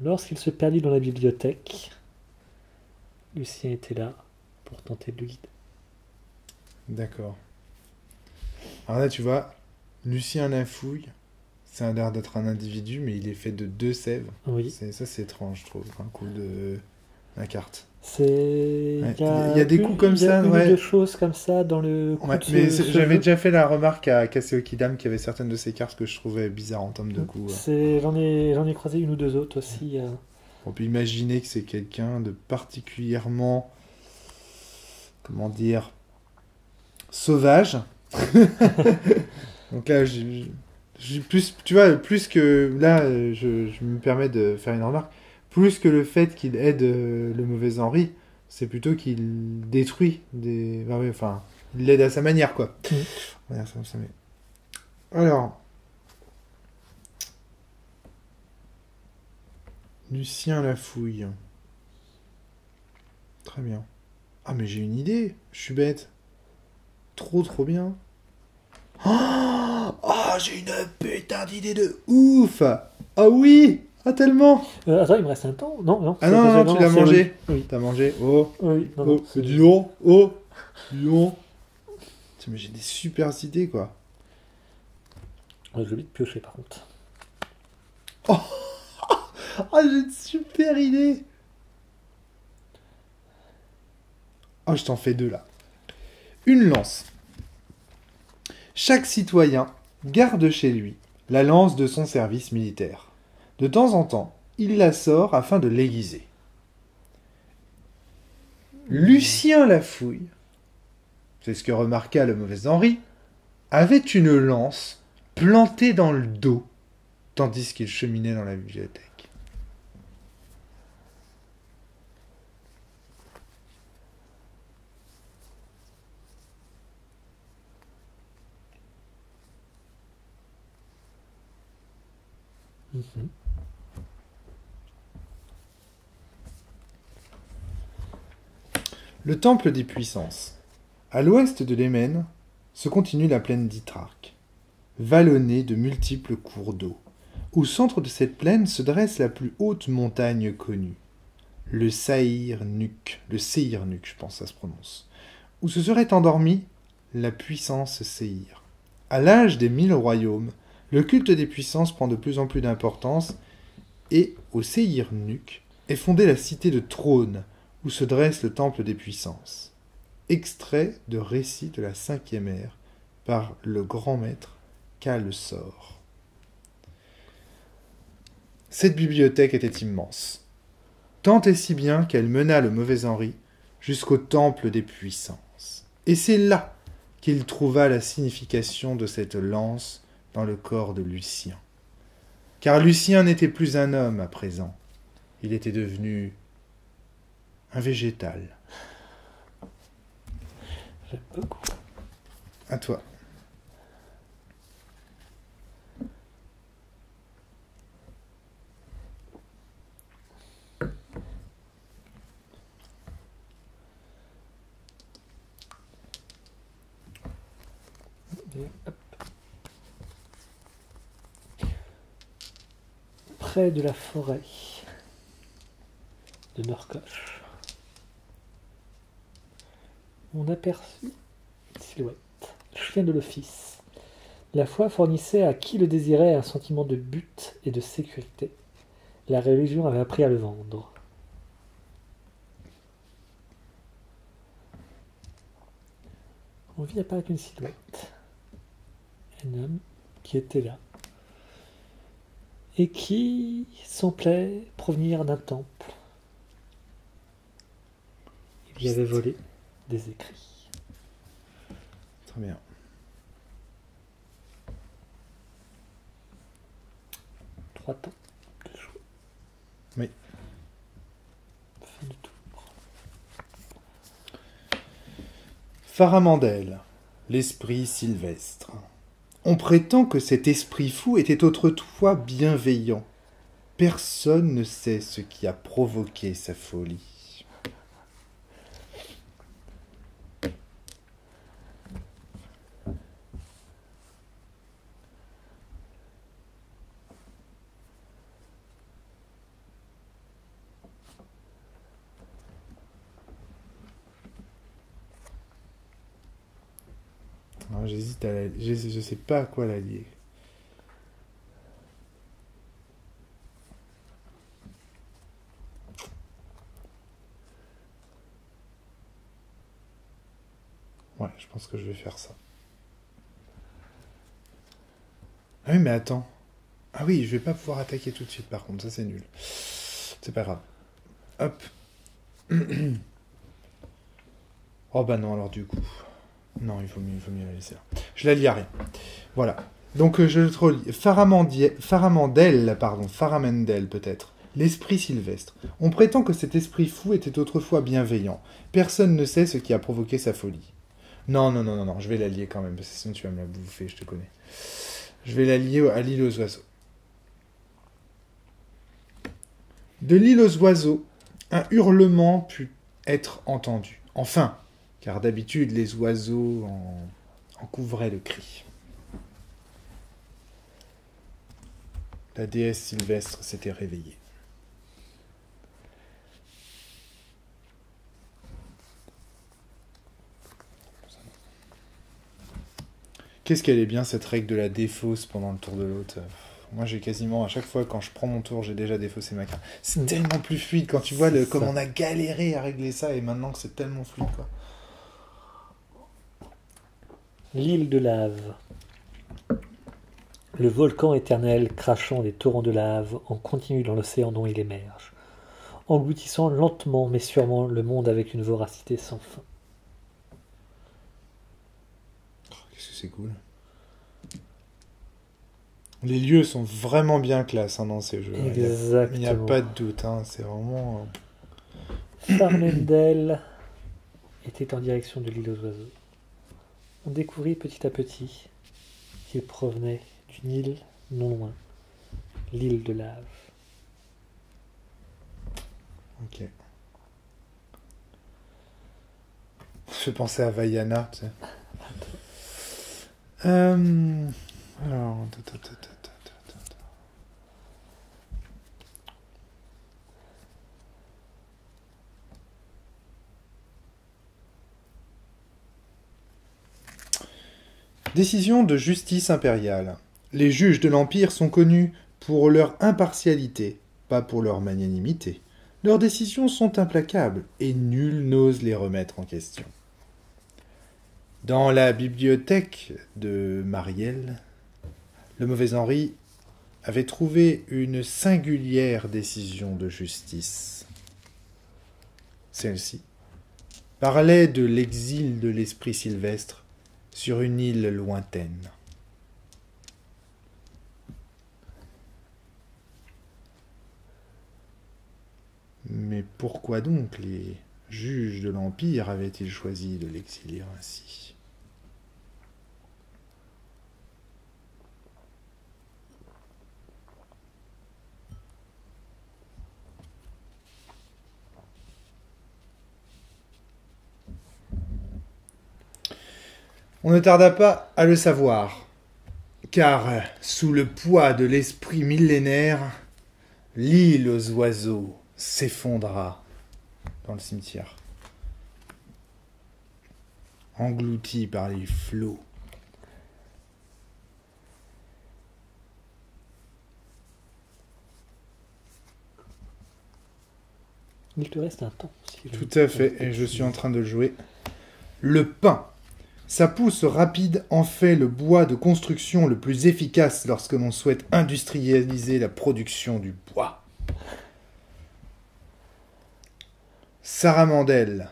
Lorsqu'il se perdit dans la bibliothèque, Lucien était là pour tenter de le guider. D'accord. Alors là, tu vois, Lucien Lafouille, ça a l'air d'être un individu, mais il est fait de 2 sèves. Oui. Ça, c'est étrange, je trouve, un coup de la carte. C'est... Ouais. Il y Il y a des coups comme il y a ça, une ou ouais. deux choses comme ça dans le coup Ouais, de mais ce j'avais jeu. déjà fait la remarque à Kaseoki Dam qu'il y avait certaines de ces cartes que je trouvais bizarres en termes de coups. J'en ai croisé une ou deux autres aussi. On peut imaginer que c'est quelqu'un de particulièrement, comment dire, sauvage. Donc là, plus, tu vois, plus que là, je me permets de faire une remarque. Plus que le fait qu'il aide le mauvais Henri, c'est plutôt qu'il détruit des. Enfin, il l'aide à sa manière, quoi. On va dire ça comme ça, mais... Alors. Lucien Lafouille. Très bien. Ah, mais j'ai une idée. Je suis bête. Trop bien. Oh, j'ai une putain d'idée de ouf. Ah oui. Ah, tellement. Attends, il me reste un temps? Non, non. Ah non, tu l'as c'est mangé. Oui. T'as mangé. Oh. Oui, non, Oh, non, c'est- dis donc. Oh. Dis donc. Tiens, mais j'ai des super idées, quoi. Ouais, je vais vite piocher par contre. Ah, j'ai une super idée. Oh, je t'en fais 2 là. Une lance. Chaque citoyen garde chez lui la lance de son service militaire. De temps en temps, il la sort afin de l'aiguiser. Lucien Lafouille, c'est ce que remarqua le mauvais Henri, avait une lance plantée dans le dos, tandis qu'il cheminait dans la bibliothèque. Mhm. Le temple des puissances. À l'ouest de l'Hémène se continue la plaine d'Ithrarque, vallonnée de multiples cours d'eau. Au centre de cette plaine se dresse la plus haute montagne connue, le Seir-Nuk, je pense que ça se prononce, où se serait endormie la puissance Séir. À l'âge des 1000 royaumes, le culte des puissances prend de plus en plus d'importance et au Seir-Nuk est fondée la cité de Trône, où se dresse le temple des puissances. Extrait de récit de la 5e ère par le grand maître Kalsor. Cette bibliothèque était immense, tant et si bien qu'elle mena le mauvais Henri jusqu'au temple des puissances. Et c'est là qu'il trouva la signification de cette lance dans le corps de Lucien. Car Lucien n'était plus un homme à présent, il était devenu un végétal. J'aime beaucoup. À toi. Et hop. Près de la forêt de Norcoche, on aperçut une silhouette, chien de l'office. La foi fournissait à qui le désirait un sentiment de but et de sécurité. La religion avait appris à le vendre. On vit apparaître une silhouette. Un homme qui était là. Et qui semblait provenir d'un temple. Il y avait volé des écrits. Très bien. Trois temps de jouer. Oui. Fin de tour. Faramandel, l'esprit sylvestre. On prétend que cet esprit fou était autrefois bienveillant. Personne ne sait ce qui a provoqué sa folie. Non, j'hésite à je sais pas à quoi la lier. Ouais, je pense que je vais faire ça. Ah oui, mais attends. Ah oui, je vais pas pouvoir attaquer tout de suite par contre, ça c'est nul. C'est pas grave. Hop. Oh bah non, alors du coup. Non, il faut mieux la laisser là. Je la lis à rien. Voilà. Donc je le relis. Faramandel peut-être. L'esprit sylvestre. On prétend que cet esprit fou était autrefois bienveillant. Personne ne sait ce qui a provoqué sa folie. Non, non, non, non, non, je vais la lier quand même, parce que sinon tu vas me la bouffer, je te connais. Je vais la lier à l'île aux oiseaux. De l'île aux oiseaux, un hurlement put être entendu. Enfin, car d'habitude les oiseaux en couvraient le cri. La déesse sylvestre s'était réveillée. Qu'est-ce qu'elle est bien cette règle de la défausse pendant le tour de l'autre. Moi j'ai quasiment, à chaque fois quand je prends mon tour, j'ai déjà défaussé ma carte. C'est tellement plus fluide quand tu vois comme on a galéré à régler ça et maintenant que c'est tellement fluide quoi. L'île de lave. Le volcan éternel crachant des torrents de lave en continu dans l'océan dont il émerge, engloutissant lentement mais sûrement le monde avec une voracité sans fin. Qu'est-ce que c'est cool. Les lieux sont vraiment bien classe hein, dans ces jeux. Exactement. Il n'y a pas de doute, hein, c'est vraiment... Faramandel était en direction de l'île aux oiseaux. On découvrit petit à petit qu'il provenait d'une île non loin, l'île de lave. Ok. Ça fait penser à Vaiana, tu sais. Alors... Décision de justice impériale. Les juges de l'Empire sont connus pour leur impartialité, pas pour leur magnanimité. Leurs décisions sont implacables et nul n'ose les remettre en question. Dans la bibliothèque de Marielle, le mauvais Henri avait trouvé une singulière décision de justice. Celle-ci parlait de l'exil de l'esprit sylvestre sur une île lointaine. Mais pourquoi donc les juges de l'Empire avaient-ils choisi de l'exilier ainsi ? On ne tarda pas à le savoir, car sous le poids de l'esprit millénaire, l'île aux oiseaux s'effondra dans le cimetière, engloutie par les flots. Il te reste un temps. Tout à fait, et je suis en train de le jouer. Le pain. Sa pousse rapide en fait le bois de construction le plus efficace lorsque l'on souhaite industrialiser la production du bois. Saramandel,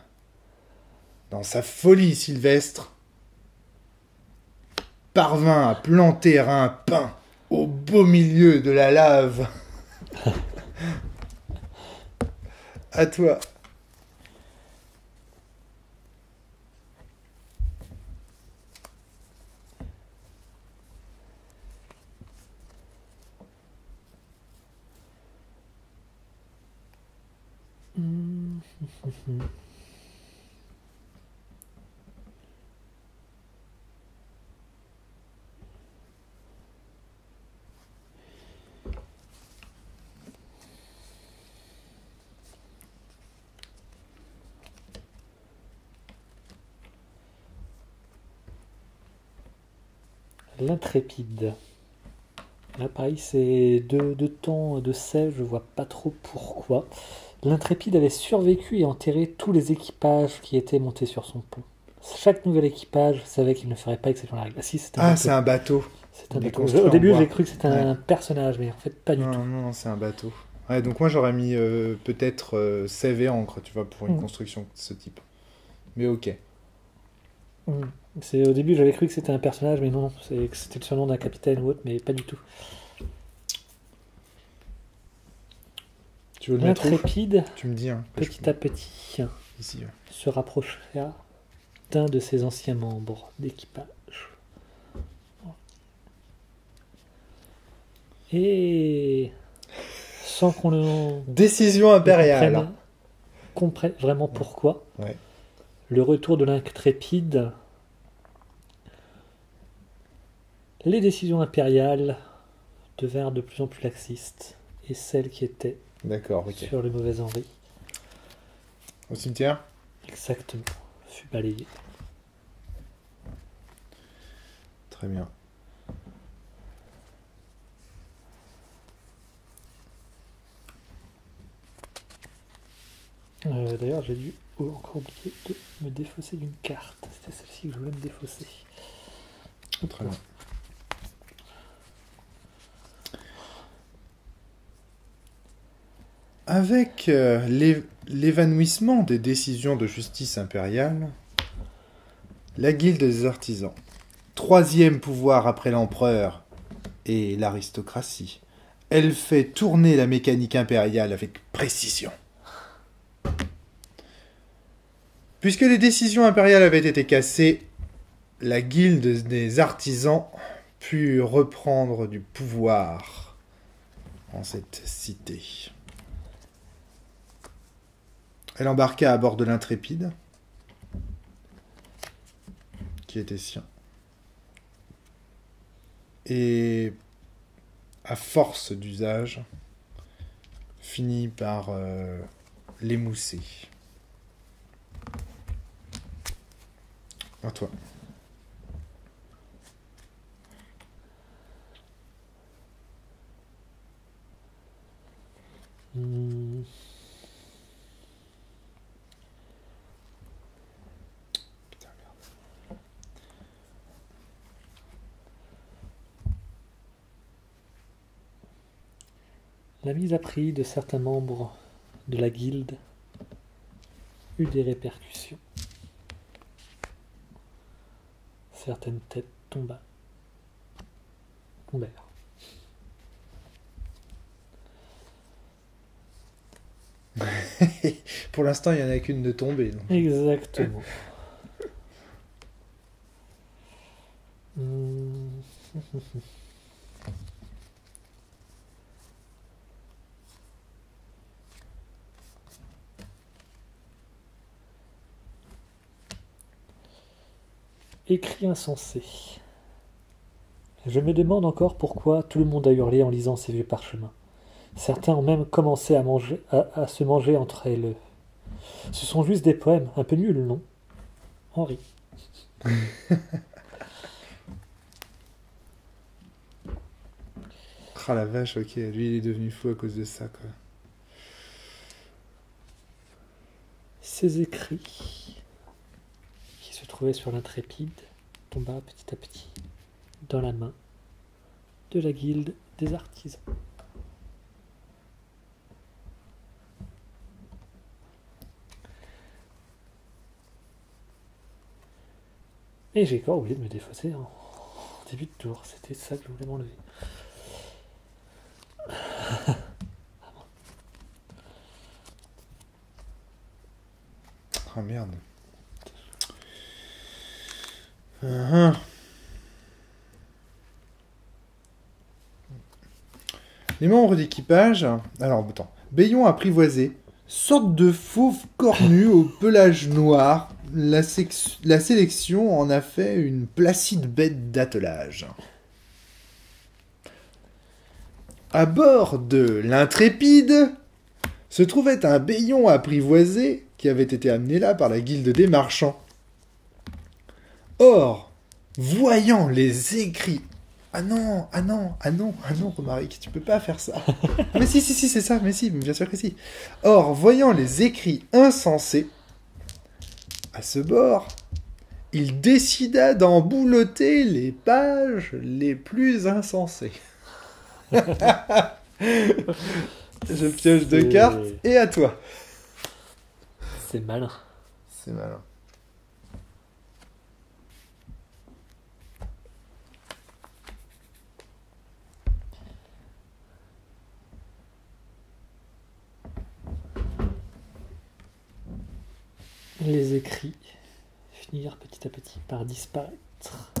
dans sa folie sylvestre, parvint à planter un pin au beau milieu de la lave. À toi. L'intrépide. Là, pareil, c'est de temps de sel, je vois pas trop pourquoi. L'intrépide avait survécu et enterré tous les équipages qui étaient montés sur son pont. Chaque nouvel équipage savait qu'il ne ferait pas exception à la règle. Ah, si, c'est un bateau. c'est un bateau. C'est un Il est bateau. construit Au en début, bois. j'ai cru que c'était un personnage, mais en fait, pas du tout. Non, c'est un bateau. Ouais, donc moi j'aurais mis peut-être sève et encre, tu vois, pour une construction de ce type. Mais ok. Au début, j'avais cru que c'était un personnage, mais non, que c'était le surnom d'un capitaine ou autre, mais pas du tout. Tu veux le mettre où? L'intrépide, Tu me dis. Hein, petit à petit, ici. se rapprocha d'un de ses anciens membres d'équipage. Et sans qu'on le Décision impériale. comprenne vraiment pourquoi, Ouais. le retour de l'intrépide, les décisions impériales devinrent de plus en plus laxistes, et celles qui étaient D'accord, ok. sur le mauvais Henri, Au cimetière? exactement, fut balayée. Très bien. D'ailleurs, j'ai dû encore oublier de me défausser d'une carte. C'était celle-ci que je voulais me défausser. Très bien. Avec l'évanouissement des décisions de justice impériale, la guilde des artisans, troisième pouvoir après l'empereur et l'aristocratie, elle fait tourner la mécanique impériale avec précision. Puisque les décisions impériales avaient été cassées, la guilde des artisans put reprendre du pouvoir en cette cité. Elle embarqua à bord de l'intrépide, qui était sien. Et, à force d'usage, finit par l'émousser. À toi. Putain, merde. La mise à prix de certains membres de la guilde eut des répercussions. Certaines têtes tombèrent. Pour l'instant, il n'y en a qu'une de tombée. Donc. Exactement. Écrit insensé. Je me demande encore pourquoi tout le monde a hurlé en lisant ces vieux parchemins. Certains ont même commencé à se manger entre elles. Ce sont juste des poèmes, un peu nuls, non? Henri. Ah la vache, ok, lui il est devenu fou à cause de ça, quoi. Ces écrits, qui se trouvaient sur l'intrépide, tomba petit à petit dans la main de la guilde des artisans. Et j'ai encore oublié de me défausser en début de tour. C'était ça que je voulais m'enlever. Ah merde. Les membres d'équipage... Alors, attends. Bayon apprivoisé, sorte de fauve cornu au pelage noir. La sélection en a fait une placide bête d'attelage. À bord de l'intrépide se trouvait un Bayon apprivoisé qui avait été amené là par la guilde des marchands. Or, voyant les écrits Ah non, ah non, ah non, ah non, Romaric, tu peux pas faire ça. Mais si, si, si, c'est ça, mais si, bien sûr que si. Or, voyant les écrits insensés à ce bord, il décida d'en boulotter les pages les plus insensées. Je pioche deux cartes et à toi. C'est malin. C'est malin. Les écrits finirent petit à petit par disparaître.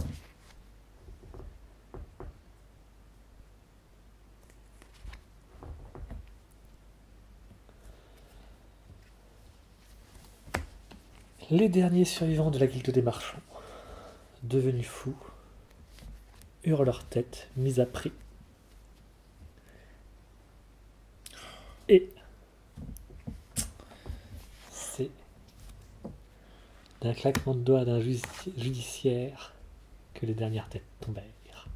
Les derniers survivants de la guilde des marchands, devenus fous, eurent leur tête mise à prix. Et c'est d'un claquement de doigts d'un judiciaire que les dernières têtes tombèrent.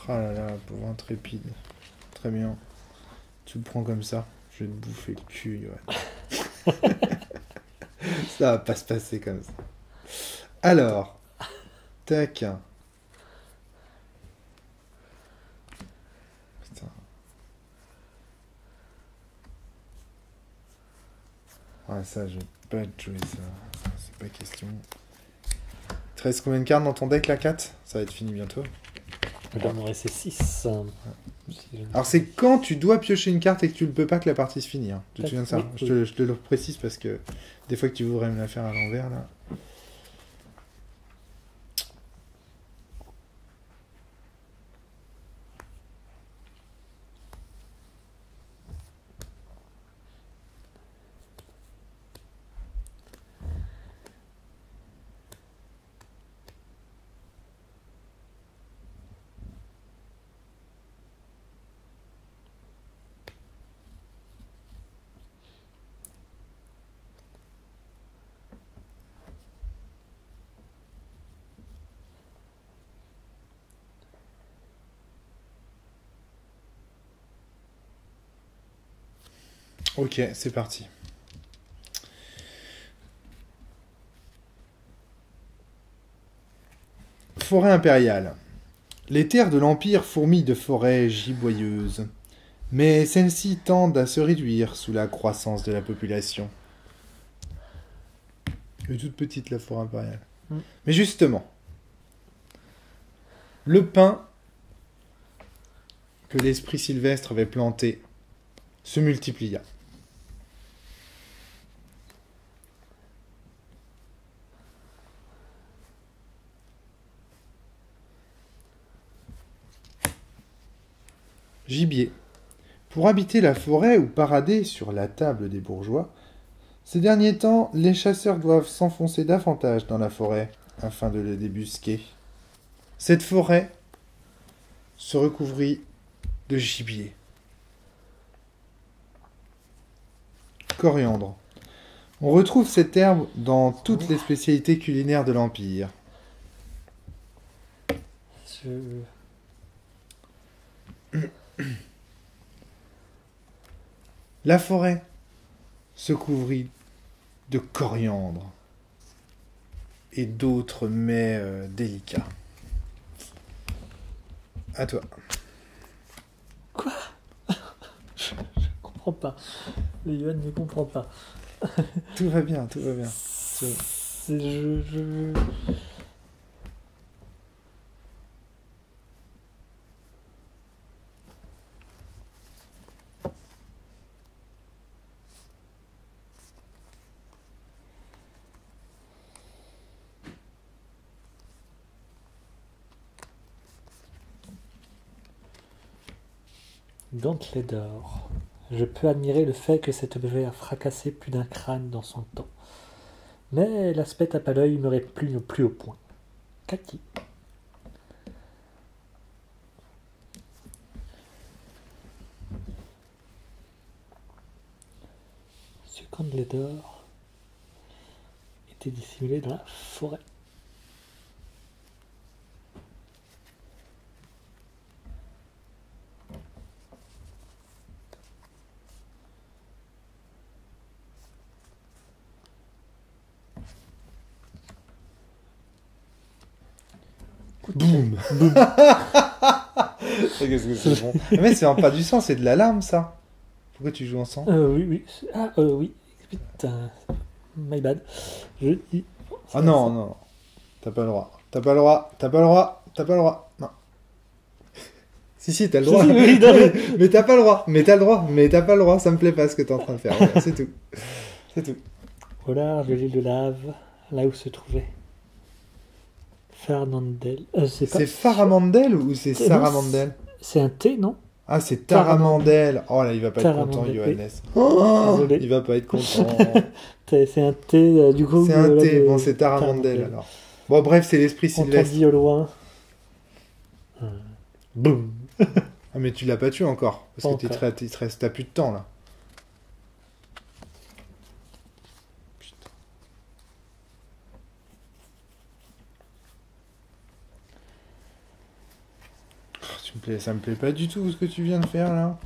Oh là là, pauvre intrépide. Très bien. Tu le prends comme ça, je vais te bouffer le cul, Johan. Ça va pas se passer comme ça. Alors, tac. Putain. Ouais, ça, je vais pas te jouer ça. C'est pas question. Il te reste combien de cartes dans ton deck, la 4 ? Ça va être fini bientôt. Il va m'en rester 6. Alors, c'est quand tu dois piocher une carte et que tu ne peux pas que la partie se finisse. Hein. Tu te souviens de ça ? Oui, Je te le précise parce que des fois que tu voudrais me la faire à l'envers, là. Ok, c'est parti. Forêt impériale. Les terres de l'Empire fourmillent de forêts giboyeuses, mais celles-ci tendent à se réduire sous la croissance de la population. Elle est toute petite, la forêt impériale. Mais justement, le pin que l'esprit sylvestre avait planté se multiplia. Gibier. Pour habiter la forêt ou parader sur la table des bourgeois, ces derniers temps, les chasseurs doivent s'enfoncer davantage dans la forêt afin de le débusquer. Cette forêt se recouvrit de gibier. Coriandre. On retrouve cette herbe dans toutes les spécialités culinaires de l'Empire. La forêt se couvrit de coriandre et d'autres mets délicats. À toi. Quoi? Je comprends pas. Le Yohan ne comprend pas. Tout va bien, tout va bien. Je... Gantelet d'or. Je peux admirer le fait que cet objet a fracassé plus d'un crâne dans son temps. Mais l'aspect tape à l'œil me répugne plus au point. Kaki. Ce gantelet d'or était dissimulé dans la forêt. Boum. Qu'est-ce que c'est bon. Mais c'est pas du sang, c'est de l'alarme, ça. Pourquoi tu joues en sang? Oui, oui. Ah, oui. Putain. My bad. Je dis. Ah non, non. T'as pas le droit. T'as pas le droit. T'as pas le droit. T'as pas le droit. Non. Si, t'as le droit. Oui, non, Mais t'as pas le droit. Mais t'as le droit. Mais t'as pas le droit. Ça me plaît pas ce que t'es en train de faire. Voilà, c'est tout. C'est tout. Au large de l'île de Lave, là où se trouvait Fernandel. C'est Faramandel ou c'est Non, Saramandel? C'est un T, non? Ah, c'est Taramandel. Oh là, il va pas être content, Taramandel, Johannes. oui. Oh, Désolé. il va pas être content. C'est un T, du coup. C'est un là, T. de- Bon, c'est Taramandel alors. Bon, bref, c'est l'esprit On sylvestre. dit au loin. Boum. Ah, mais tu l'as pas tué encore. Parce Pas que encore. t'as plus de temps là. Putain. Ça me plaît pas du tout ce que tu viens de faire là.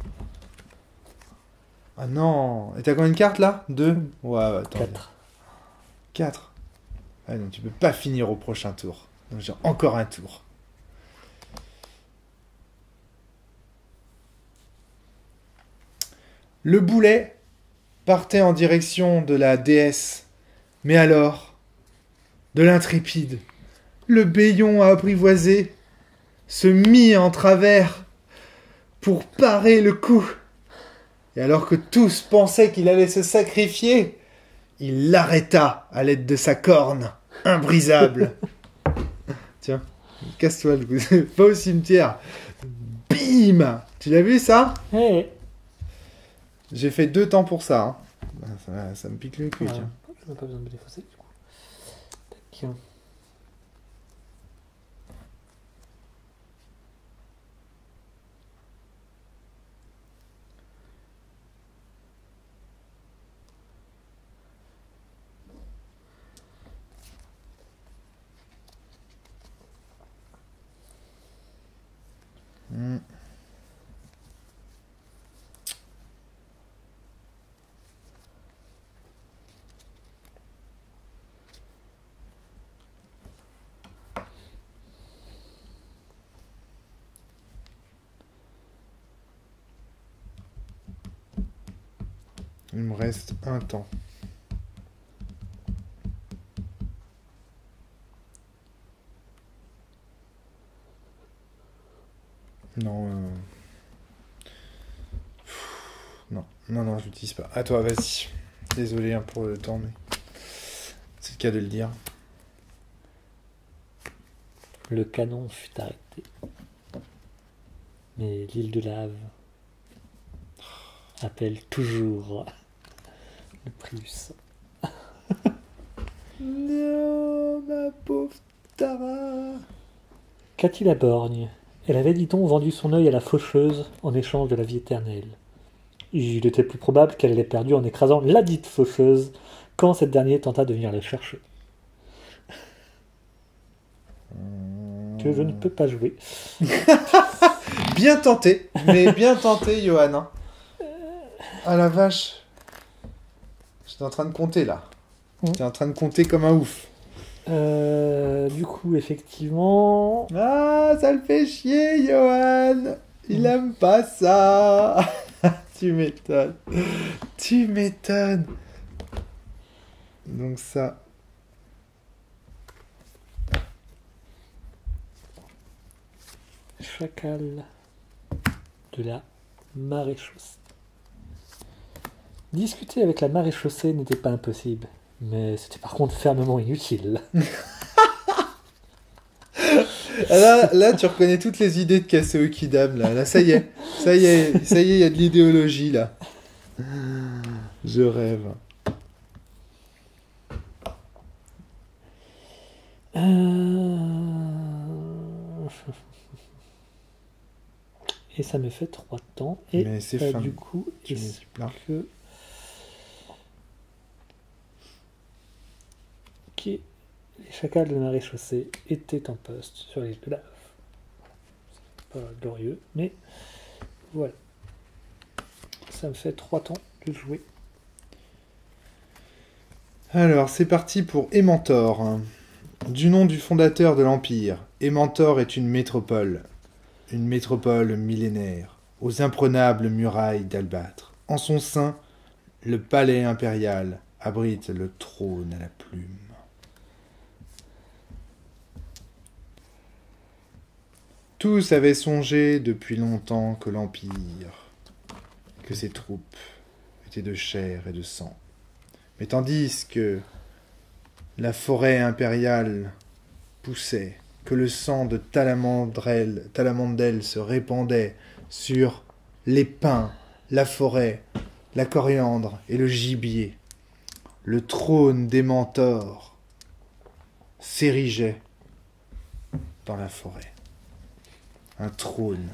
Ah non. Et t'as combien de cartes là? 2? Ouais, attends. 4. 4. Ah non, tu peux pas finir au prochain tour. Donc j'ai encore un tour. Le boulet partait en direction de la déesse. Mais alors, de l'intrépide, le bayon apprivoisé se mit en travers pour parer le coup. Et alors que tous pensaient qu'il allait se sacrifier, il l'arrêta à l'aide de sa corne, imbrisable. Tiens, casse-toi, va au cimetière. Bim! Tu l'as vu ça? Hey. J'ai fait 2 temps pour ça. Hein. Ça me pique le cul, tiens. Je n'ai pas besoin de me défausser, du coup. Tac. Hmm. Il me reste un temps. Non. Non, je l'utilise pas. À toi, vas-y. Désolé hein, pour le temps, mais c'est le cas de le dire. Le canon fut arrêté. Mais l'île de Lave appelle toujours le Prius. Non, ma pauvre Tara. Qu'a-t-il à Borgne? Elle avait, dit-on, vendu son œil à la faucheuse en échange de la vie éternelle. Il était plus probable qu'elle l'ait perdu en écrasant ladite faucheuse quand cette dernière tenta de venir la chercher. Que je ne peux pas jouer. Bien tenté, mais bien tenté, Johan. Hein. Ah la vache. J'étais en train de compter là. J'étais en train de compter comme un ouf. Du coup, effectivement... Ah, ça le fait chier, Johan. Il aime pas ça. Tu m'étonnes. Tu m'étonnes. Donc ça... Chacal de la maréchaussée. Discuter avec la maréchaussée n'était pas impossible, mais c'était par contre fermement inutile. Là, tu reconnais toutes les idées de Kaseo Kidam, là. Là, ça y est, il y a de l'idéologie, là. Je rêve. Et ça me fait 3 temps. Et Mais c'est fin. du coup, Tu est-ce me dis plein. que... les chacals de la maréchaussée étaient en poste sur l'île de Lave. C'est pas glorieux, mais voilà. Ça me fait 3 temps de jouer. Alors, c'est parti pour Aimantor. Du nom du fondateur de l'Empire, Mentor est une métropole millénaire, aux imprenables murailles d'albâtre. En son sein, le palais impérial abrite le trône à la plume. Tous avaient songé depuis longtemps que l'Empire, que ses troupes étaient de chair et de sang. Mais tandis que la forêt impériale poussait, que le sang de Talamandel se répandait sur les pins, la forêt, la coriandre et le gibier, le trône des mentors s'érigeait dans la forêt. Un trône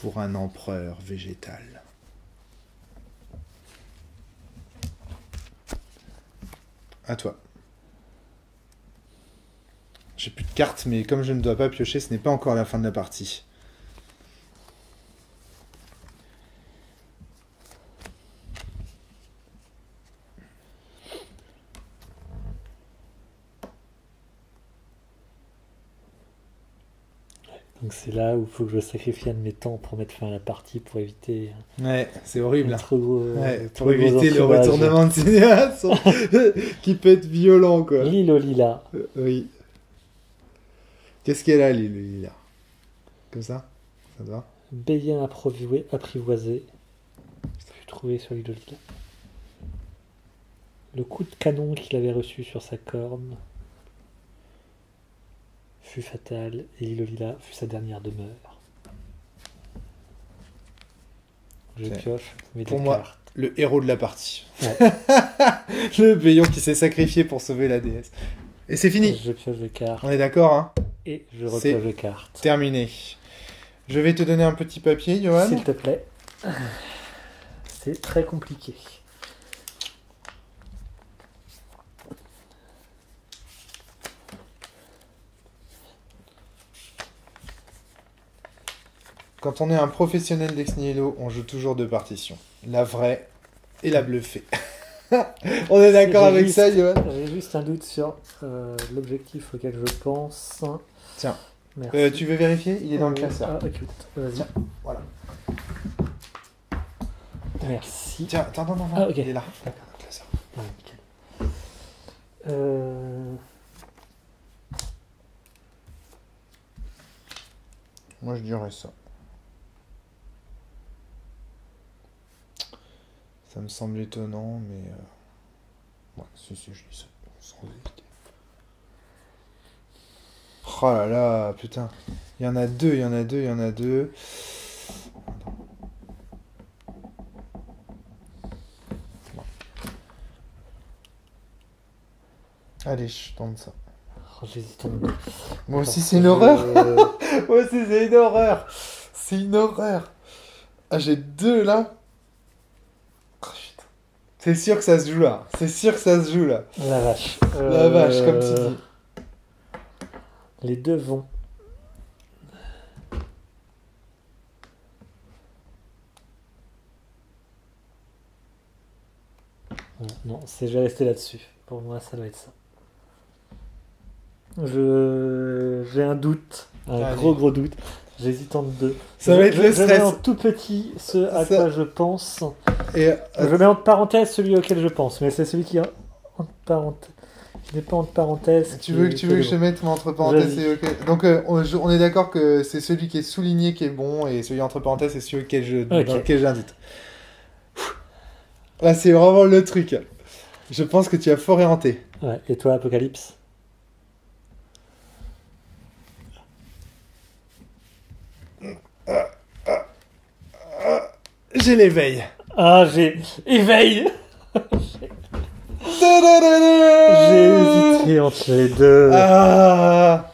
pour un empereur végétal. À toi. J'ai plus de cartes, mais comme je ne dois pas piocher, ce n'est pas encore la fin de la partie. Donc c'est là où il faut que je sacrifie un de mes temps pour mettre fin à la partie, pour éviter Ouais, c'est horrible. trop gros, Ouais, trop pour gros éviter le entourage. retournement de situation qui peut être violent, quoi. L'île au lilas. Oui. Qu'est-ce qu'elle a, l'île là? Comme ça? Ça te va? Béguin apprivoisé. Fut trouvé sur l'île au lilas. Le coup de canon qu'il avait reçu sur sa corne fut fatal et l'île au lilas fut sa dernière demeure. Je C'est- pioche mes pour deux moi, cartes. le héros de la partie. Ouais. Le Béion qui s'est sacrifié pour sauver la déesse. Et c'est fini. Je pioche les cartes On est d'accord, hein? et je C'est- repioche les cartes. Terminé. Je vais te donner un petit papier, Johan. S'il te plaît. C'est très compliqué. Quand on est un professionnel d'Ex Nihilo, on joue toujours deux partitions. La vraie et la bluffée. On est d'accord J'ai avec juste- ça, Johan? J'ai juste un doute sur l'objectif auquel je pense. Tiens. Merci. Tu veux vérifier? Il est dans le classeur. Ah, écoute, vas-y. Tiens, voilà. Merci. Tiens, attends, non, Ah, ok. il est là. D'accord. Dans le classeur. Ah, nickel. Moi, je dirais ça. Ça me semble étonnant, mais... Ouais, si, je dis ça. Sans hésiter. Oh là là, putain. Il y en a deux. Allez, je tente ça. Oh, j'hésite entre deux. Moi aussi, Attends, c'est une horreur. Moi aussi, c'est une horreur. C'est une horreur. Ah, j'ai deux là. Oh, putain. C'est sûr que ça se joue là. La vache. La vache, comme tu dis. Les deux vont. Non, je vais rester là-dessus. Pour moi, ça doit être ça. J'ai un doute, un Allez. gros doute. J'hésite entre deux. Ça va être le Je mets stress. en tout petit ce à Ça- quoi je pense. Et Je mets entre parenthèses celui auquel je pense, mais c'est celui qui est entre parenthèses. Qui n'est pas entre parenthèses. tu veux que je mette mon entre parenthèses, Vas-y. c'est ok. Donc on est d'accord que c'est celui qui est souligné qui est bon et celui entre parenthèses c'est celui dans lequel j'ai un doute. Là c'est vraiment le truc. Je pense que tu as fort orienté. Ouais, et toi, Apocalypse? J'ai l'éveil. Ah, j'ai éveil. J'ai hésité entre les deux. Ah,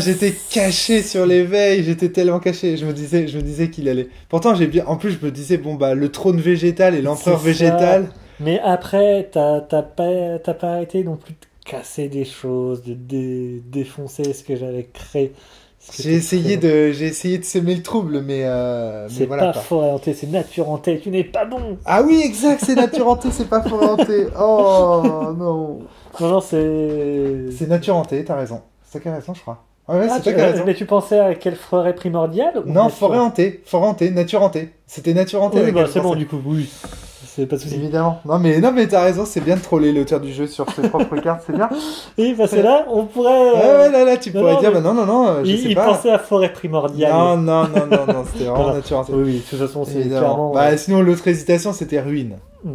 j'étais caché sur l'éveil, j'étais tellement caché. Je me disais qu'il allait. Pourtant, j'ai bien. En plus, je me disais bon bah le trône végétal et l'empereur C'est ça. végétal. Mais après, t'as pas arrêté non plus de casser des choses, de défoncer ce que j'avais créé. J'ai essayé de semer le trouble, mais C'est voilà pas quoi. fort orienté, c'est naturenté, tu n'es pas bon. Ah oui, exact, c'est naturenté, c'est pas forenté. Oh non. Non, c'est. C'est naturenté, t'as raison. C'est ça qui a raison, je crois. Ah ouais, c'est toi qui as raison. Mais tu pensais à quelle forêt primordiale ou Non, nature? forêt hantée, nature hantée. C'était nature hantée. Oui, avec bah, laquelle je c'est bon, pensais. du coup, oui. C'est pas de souci. Évidemment. Non, mais t'as raison, c'est bien de troller l'auteur du jeu sur ses propres cartes, c'est bien. Oui, parce que là, on pourrait. Ouais, là, tu non, pourrais non, dire, mais non, je sais il pas. pensait à forêt primordiale. Non, c'était vraiment Voilà. nature hantée. Oui, oui, de toute façon, c'est Évidemment. clairement. Bah, sinon, l'autre hésitation, c'était ruine. Mm.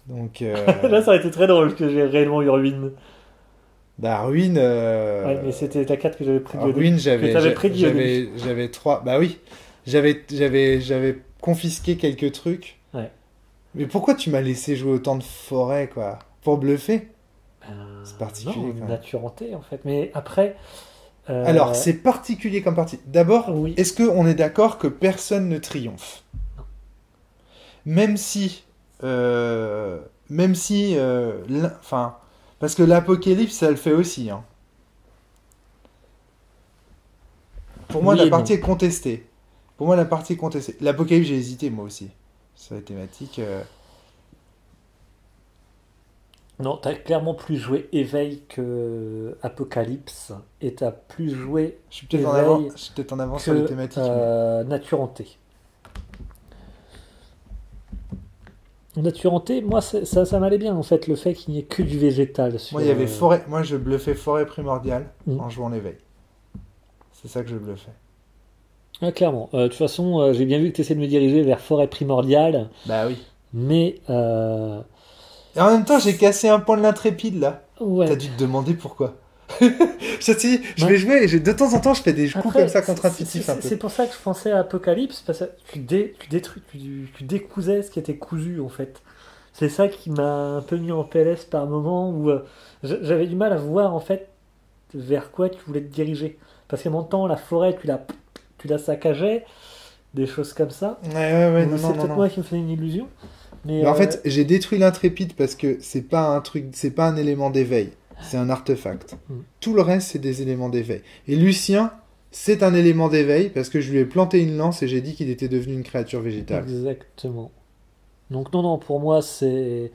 Donc, Là, ça aurait été très drôle que j'ai réellement eu ruine. bah, ruine. Ouais, mais c'était la carte que j'avais prédit au début. Ruine, Que t'avais prédit au début. j'avais trois. Bah oui, j'avais confisqué quelques trucs. Ouais. Mais pourquoi tu m'as laissé jouer autant de forêts, quoi? Pour bluffer? C'est particulier, Non, quand même. nature hantée, en fait. Mais après. Alors, c'est particulier comme partie. D'abord, Oui. est-ce qu'on est d'accord que personne ne triomphe? Même si. Enfin. Parce que l'apocalypse, ça le fait aussi. Hein. Pour moi, Oui la et partie non. est contestée. Pour moi, la partie est contestée. L'apocalypse, j'ai hésité, moi aussi. Sur les thématiques. Non, t'as clairement plus joué Éveil que Apocalypse. Et t'as plus joué Je suis peut-être en avant, Éveil je suis peut-être en avance sur les que thématiques. Nature hantée. Nature hantée, moi, ça m'allait bien, en fait, le fait qu'il n'y ait que du végétal sur. Moi, il y avait forêt. Moi, je bluffais forêt primordiale Mm. en jouant l'éveil. C'est ça que je bluffais. Ah, clairement. De toute façon, j'ai bien vu que tu essaies de me diriger vers forêt primordiale, Bah oui. mais Et en même temps, j'ai cassé un point de l'intrépide là. ouais. T'as dû te demander pourquoi. Je Ouais. vais jouer et de temps en temps, je fais des coups Après, comme ça contre-intuitifs un peu. c'est pour ça que je pensais à Apocalypse, parce que tu décousais ce qui était cousu, en fait. C'est ça qui m'a un peu mis en PLS par moment, où j'avais du mal à voir, en fait, vers quoi tu voulais te diriger. Parce qu'en même temps, la forêt, tu la saccageais, des choses comme ça. Ouais, Ou non, c'est non, peut-être non. moi qui me faisais une illusion. Mais, Mais en fait, j'ai détruit l'intrépide parce que c'est pas un truc, c'est pas un élément d'éveil. C'est un artefact. Mm. Tout le reste, c'est des éléments d'éveil. Et Lucien, c'est un élément d'éveil parce que je lui ai planté une lance et j'ai dit qu'il était devenu une créature végétale. exactement. Donc non, pour moi, c'est...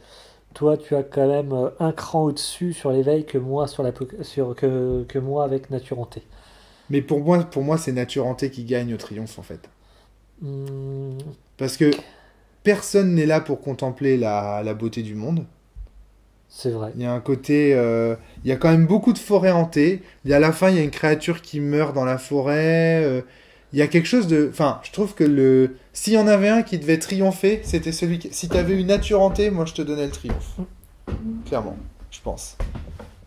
Toi, tu as quand même un cran au-dessus sur l'éveil que moi, que moi avec Nature hantée. Mais pour moi, c'est Nature Hantée qui gagne au triomphe en fait. Hmm, Parce que personne n'est là pour contempler la beauté du monde. c'est vrai. Il y a un côté, il y a quand même beaucoup de forêts hantées. À la fin, il y a une créature qui meurt dans la forêt. Il y a quelque chose de, enfin, je trouve que s'il y en avait un qui devait triompher, c'était celui qui. Si t'avais une nature hantée, moi, je te donnais le triomphe. Clairement, je pense.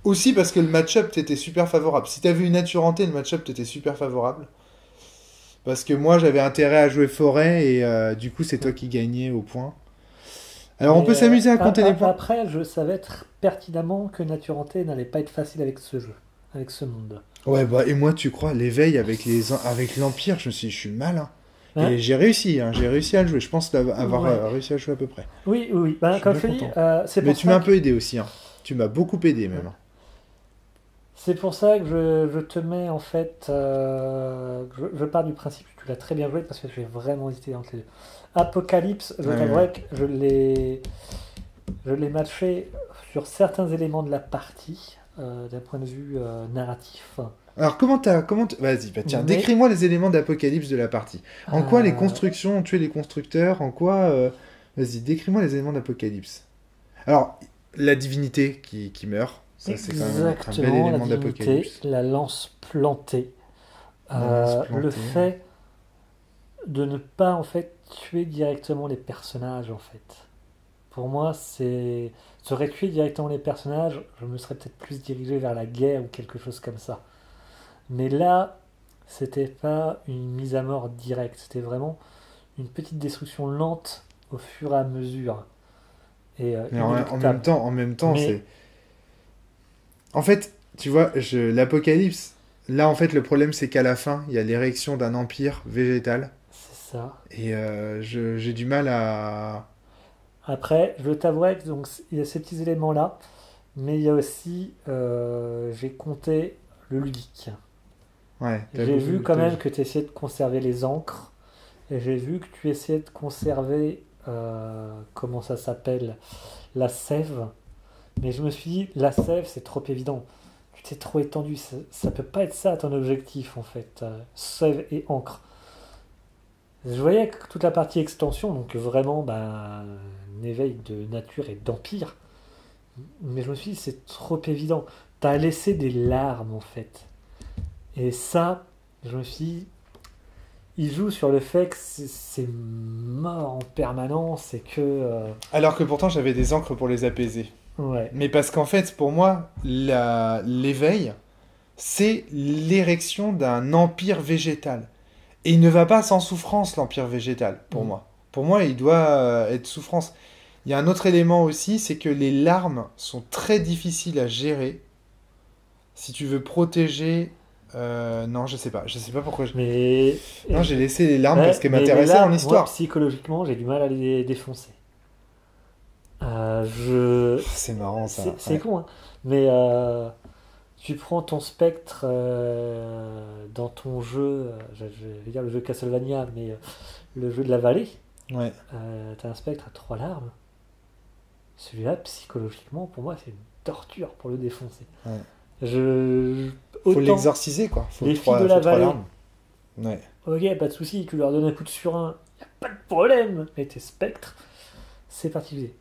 Aussi parce que le match-up t'était super favorable. Si t'avais une nature hantée, le match-up t'était super favorable. Parce que moi, j'avais intérêt à jouer forêt et du coup, c'est toi qui gagnais au point. Alors, on Mais, peut s'amuser à compter les points. après, je savais pertinemment que Nature hantée n'allait pas être facile avec ce jeu, avec ce monde. Ouais, bah, et moi, tu crois, l'éveil avec l'Empire, je me suis dit, je suis malin. Hein. Et j'ai réussi à le jouer. Je pense avoir Ouais. réussi à le jouer à peu près. Oui. Je Ben, suis comme je bien te dis, content. c'est Mais pour tu m'as ça un peu aidé aussi, hein. Tu m'as beaucoup aidé, même. c'est pour ça que je te mets en fait. Je pars du principe que tu l'as très bien joué parce que j'ai vraiment hésité entre les deux. Apocalypse, je Ouais, t'avouerai ouais. que je l'ai matché sur certains éléments de la partie d'un point de vue narratif. Alors, vas-y, bah, tiens, Mais- décris-moi les éléments d'Apocalypse de la partie. En quoi les Euh, constructions ont tué les constructeurs? En quoi... Vas-y, décris-moi les éléments d'Apocalypse. Alors, la divinité qui meurt. Ça, c'est quand même un bel Exactement, la élément divinité, d'Apocalypse. la lance plantée, La lance le plantée. fait de ne pas en fait tuer directement les personnages en fait. Pour moi, c'est serait tuer directement les personnages, je me serais peut-être plus dirigé vers la guerre ou quelque chose comme ça. Mais là, c'était pas une mise à mort directe, c'était vraiment une petite destruction lente au fur et à mesure et Mais en inéluctable. même temps, Mais- c'est... En fait, tu vois, l'Apocalypse, là, en fait, le problème, c'est qu'à la fin, il y a l'érection d'un empire végétal. C'est ça. Et j'ai du mal à... Après, je t'avouerai que donc il y a ces petits éléments-là, mais il y a aussi, j'ai compté le ludique. Ouais, J'ai vu quand même que tu essayais de conserver les encres, et j'ai vu que tu essayais de conserver, comment ça s'appelle, la sève. Mais je me suis dit, la sève, c'est trop évident. Tu t'es trop étendu. Ça peut pas être ça ton objectif en fait. Sève et encre. Je voyais que toute la partie extension, donc vraiment un éveil de nature et d'empire. Mais je me suis dit, c'est trop évident. T'as laissé des larmes en fait. Et ça, je me suis dit, il joue sur le fait que c'est mort en permanence et que. Alors que pourtant, j'avais des encres pour les apaiser. Ouais. Mais parce qu'en fait, pour moi, l'éveil, c'est l'érection d'un empire végétal. Et il ne va pas sans souffrance, l'empire végétal, pour moi. Pour moi, il doit être souffrance. Il y a un autre élément aussi, c'est que les larmes sont très difficiles à gérer si tu veux protéger... non, je sais pas pourquoi. Mais. Non, j'ai laissé les larmes parce qu'elles mais les m'intéressaient larmes, en histoire. moi, psychologiquement, j'ai du mal à les défoncer. C'est marrant ça. C'est con, hein. Mais tu prends ton spectre dans ton jeu, je vais dire le jeu Castlevania, mais le jeu de la vallée. Ouais. T'as un spectre à 3 larmes. Celui-là, psychologiquement, pour moi, c'est une torture pour le défoncer. Ouais. Faut l'exorciser, quoi. Faut les filles de la vallée. larmes. Ouais. Ok, pas de soucis, tu leur donnes un coup de surin, y a pas de problème. Mais tes spectres, c'est particulier.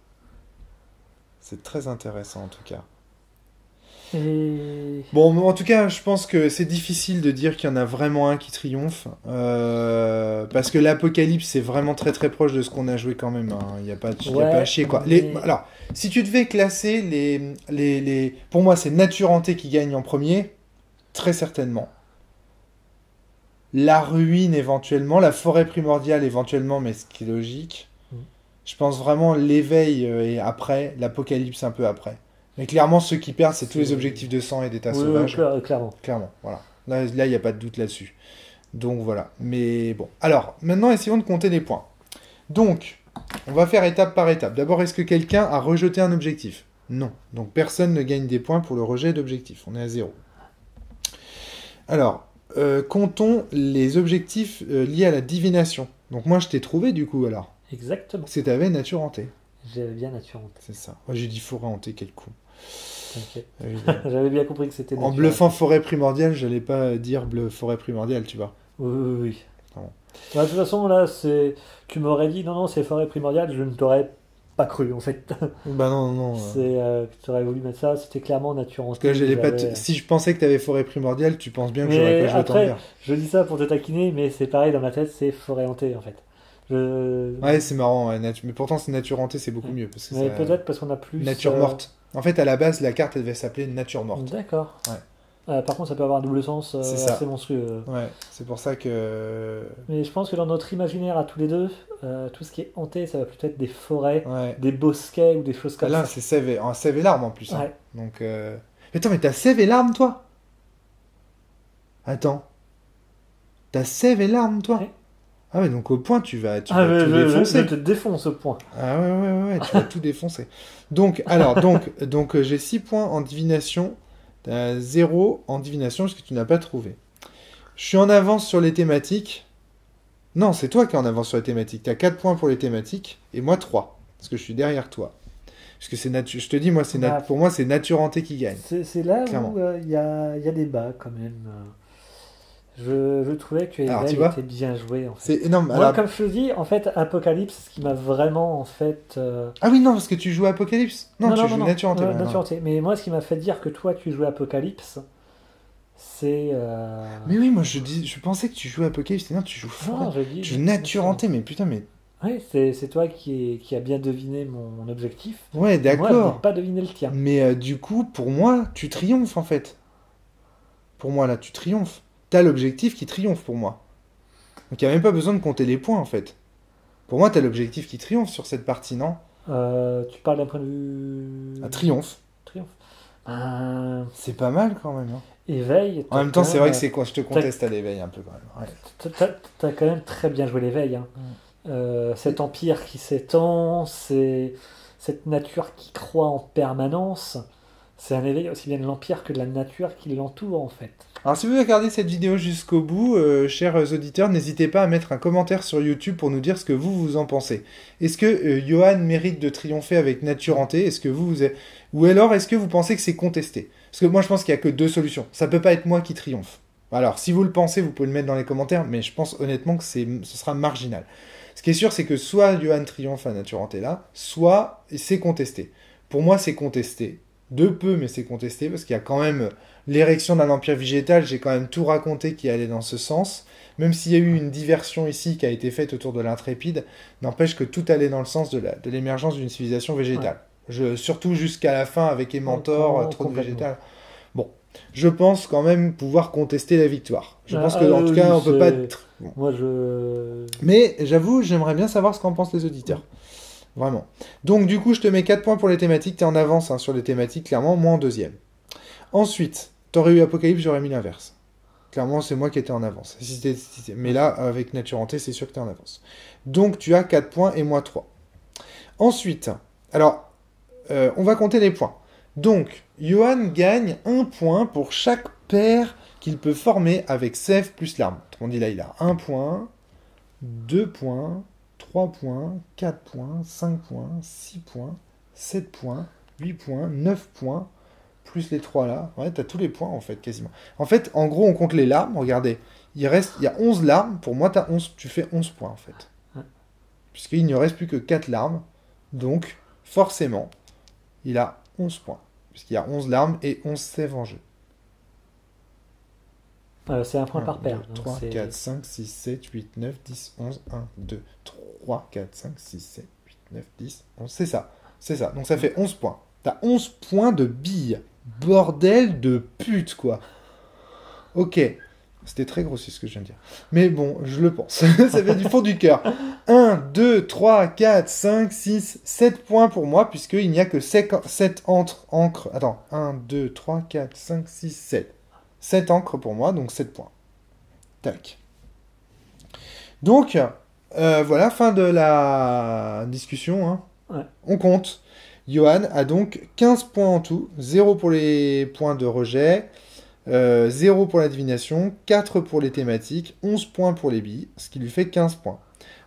C'est très intéressant en tout cas. Et... Bon, en tout cas, je pense que c'est difficile de dire qu'il y en a vraiment un qui triomphe. Parce que l'Apocalypse, c'est vraiment très très proche de ce qu'on a joué quand même. Hein. Il n'y a pas à chier, quoi. Mais... Alors, si tu devais classer Pour moi, c'est Nature Hantée qui gagne en premier. Très certainement. La ruine éventuellement. La forêt primordiale éventuellement, mais ce qui est logique. Je pense vraiment l'éveil et après. L'Apocalypse un peu après. Mais clairement, ceux qui perdent, c'est tous les objectifs de sang et d'état sauvage. Clairement. Clairement, voilà. Là, il n'y a pas de doute là-dessus. Donc, voilà. Mais bon. Alors, maintenant, essayons de compter les points. Donc, on va faire étape par étape. D'abord, est-ce que quelqu'un a rejeté un objectif? Non. Donc, personne ne gagne des points pour le rejet d'objectif. On est à 0. Alors, comptons les objectifs liés à la divination. Donc, moi, je t'ai trouvé, du coup, alors. Exactement. C'est t'avais Nature Hantée. J'avais bien Nature Hantée. C'est ça. Moi, j'ai dit Forêt Hantée, quel con. Okay. J'avais bien compris que c'était en bluffant forêt primordiale, j'allais pas dire forêt primordiale, tu vois. Oui. De toute façon, là, tu m'aurais dit non, c'est forêt primordiale, je ne t'aurais pas cru en fait. Bah non. Tu aurais voulu mettre ça, c'était clairement Nature Hantée. Parce que si je pensais que t'avais forêt primordiale, tu penses bien que j'aurais pas joué tant bien. Je dis ça pour te taquiner, mais c'est pareil dans ma tête, c'est forêt hantée en fait. Ouais, c'est marrant, mais pourtant c'est Nature Hantée, c'est beaucoup mieux. Parce que mais peut-être parce qu'on a plus... Nature morte. En fait, à la base, la carte, elle devait s'appeler Nature morte. D'accord. Ouais. Par contre, ça peut avoir un double sens assez monstrueux. Ouais, c'est pour ça que... Mais je pense que dans notre imaginaire à tous les deux, tout ce qui est hanté, ça va plutôt être des forêts, des bosquets ou des choses comme ça. Là, c'est Sève et Larmes en plus. Ouais. Hein. Donc, Attends, mais t'as Sève et Larmes, toi? Attends. T'as Sève et Larmes, toi? Ouais. Ah ouais, donc au point, tu vas tout défoncer. Je te défonce au point. Ah ouais, tu vas tout défoncer. Donc, j'ai 6 points en divination, 0 en divination parce que tu n'as pas trouvé. Je suis en avance sur les thématiques. Non, c'est toi qui es en avance sur les thématiques. Tu as 4 points pour les thématiques et moi 3, parce que je suis derrière toi. Parce que je te dis, moi, pour moi, c'est Nature Hantée qui gagne. C'est là où il y a débat quand même. Je trouvais que Evel était bien joué en fait. Moi, comme je te dis, en fait, Apocalypse, ce qui m'a vraiment en fait. Ah oui, non, parce que tu joues Apocalypse. Non, tu joues Nature Hantée. Nature Hantée. Mais moi, ce qui m'a fait dire que toi, tu jouais Apocalypse, c'est. Mais oui, moi, je pensais que tu jouais Apocalypse. Non, tu joues fort. Tu joues Nature Hantée, mais putain, mais. Oui, c'est toi qui a bien deviné mon objectif. Ouais, d'accord. Moi, je n'ai pas deviné le tien. Mais du coup, pour moi, tu triomphes en fait. Pour moi, là, tu triomphes. T'as l'objectif qui triomphe pour moi. Donc il n'y a même pas besoin de compter les points en fait. Pour moi, t'as l'objectif qui triomphe sur cette partie, non? Tu parles d'un point de vue... Triomphe. C'est pas mal quand même. Hein. Éveil. En même temps, c'est vrai que c'est quoi? Je te conteste à l'éveil un peu quand même. Ouais. T'as quand même très bien joué l'éveil. Hein. Cet empire qui s'étend, cette nature qui croît en permanence. c'est un éveil aussi bien de l'Empire que de la nature qui l'entoure, en fait. Alors si vous regardez cette vidéo jusqu'au bout, chers auditeurs, n'hésitez pas à mettre un commentaire sur YouTube pour nous dire ce que vous en pensez. Est-ce que Johan mérite de triompher avec nature hantée? Est-ce que ou alors est-ce que vous pensez que c'est contesté? Parce que moi je pense qu'il n'y a que deux solutions. Ça peut pas être moi qui triomphe. Alors si vous le pensez, vous pouvez le mettre dans les commentaires, mais je pense honnêtement que ce sera marginal. Ce qui est sûr, c'est que soit Johan triomphe à nature hantée là, soit c'est contesté. Pour moi, c'est contesté. De peu, mais c'est contesté, parce qu'il y a quand même l'érection d'un empire végétal, j'ai quand même tout raconté qui allait dans ce sens, même s'il y a eu une diversion ici qui a été faite autour de l'intrépide, n'empêche que tout allait dans le sens de l'émergence d'une civilisation végétale. Surtout jusqu'à la fin avec Ementor, trône végétal. Bon, je pense quand même pouvoir contester la victoire. Je pense que, en tout cas, on peut pas être... Bon. Moi, Mais j'avoue, j'aimerais bien savoir ce qu'en pensent les auditeurs. Vraiment. Donc, du coup, je te mets 4 points pour les thématiques. T'es en avance sur les thématiques, clairement. Moi, en deuxième. Ensuite, t'aurais eu Apocalypse, j'aurais mis l'inverse. Clairement, c'est moi qui étais en avance. Mais là, avec Nature Hantée, c'est sûr que t'es en avance. Donc, tu as 4 points et moi 3. Ensuite, alors, on va compter les points. Donc, Johan gagne 1 point pour chaque paire qu'il peut former avec Sève plus l'arme. On dit là, il a 1 point, 2 points... 3 points, 4 points, 5 points, 6 points, 7 points, 8 points, 9 points, plus les 3 là. Ouais, t'as tous les points en fait, quasiment. En fait, en gros, on compte les larmes. Regardez, il y a 11 larmes. Pour moi, tu fais 11 points en fait. Puisqu'il ne reste plus que 4 larmes. Donc, forcément, il a 11 points. Puisqu'il y a 11 larmes et 11 sèves en jeu. C'est un point par paire. 2, 3, 4, 5, 6, 7, 8, 9, 10, 11, 1, 2, 3, 4, 5, 6, 7, 8, 9, 10, 11. C'est ça. C'est ça. Donc ça fait 11 points. T'as 11 points de billes. Bordel de pute, quoi. Ok. C'était très grossier ce que je viens de dire. Mais bon, je le pense. Ça vient du fond du cœur. 1, 2, 3, 4, 5, 6, 7 points pour moi, puisqu'il n'y a que 7 encres. Attends. 1, 2, 3, 4, 5, 6, 7. 7 encres pour moi, donc 7 points. Tac. Donc, voilà, fin de la discussion. Hein. Ouais. On compte. Johan a donc 15 points en tout. 0 pour les points de rejet. 0 pour la divination. 4 pour les thématiques. 11 points pour les billes. Ce qui lui fait 15 points.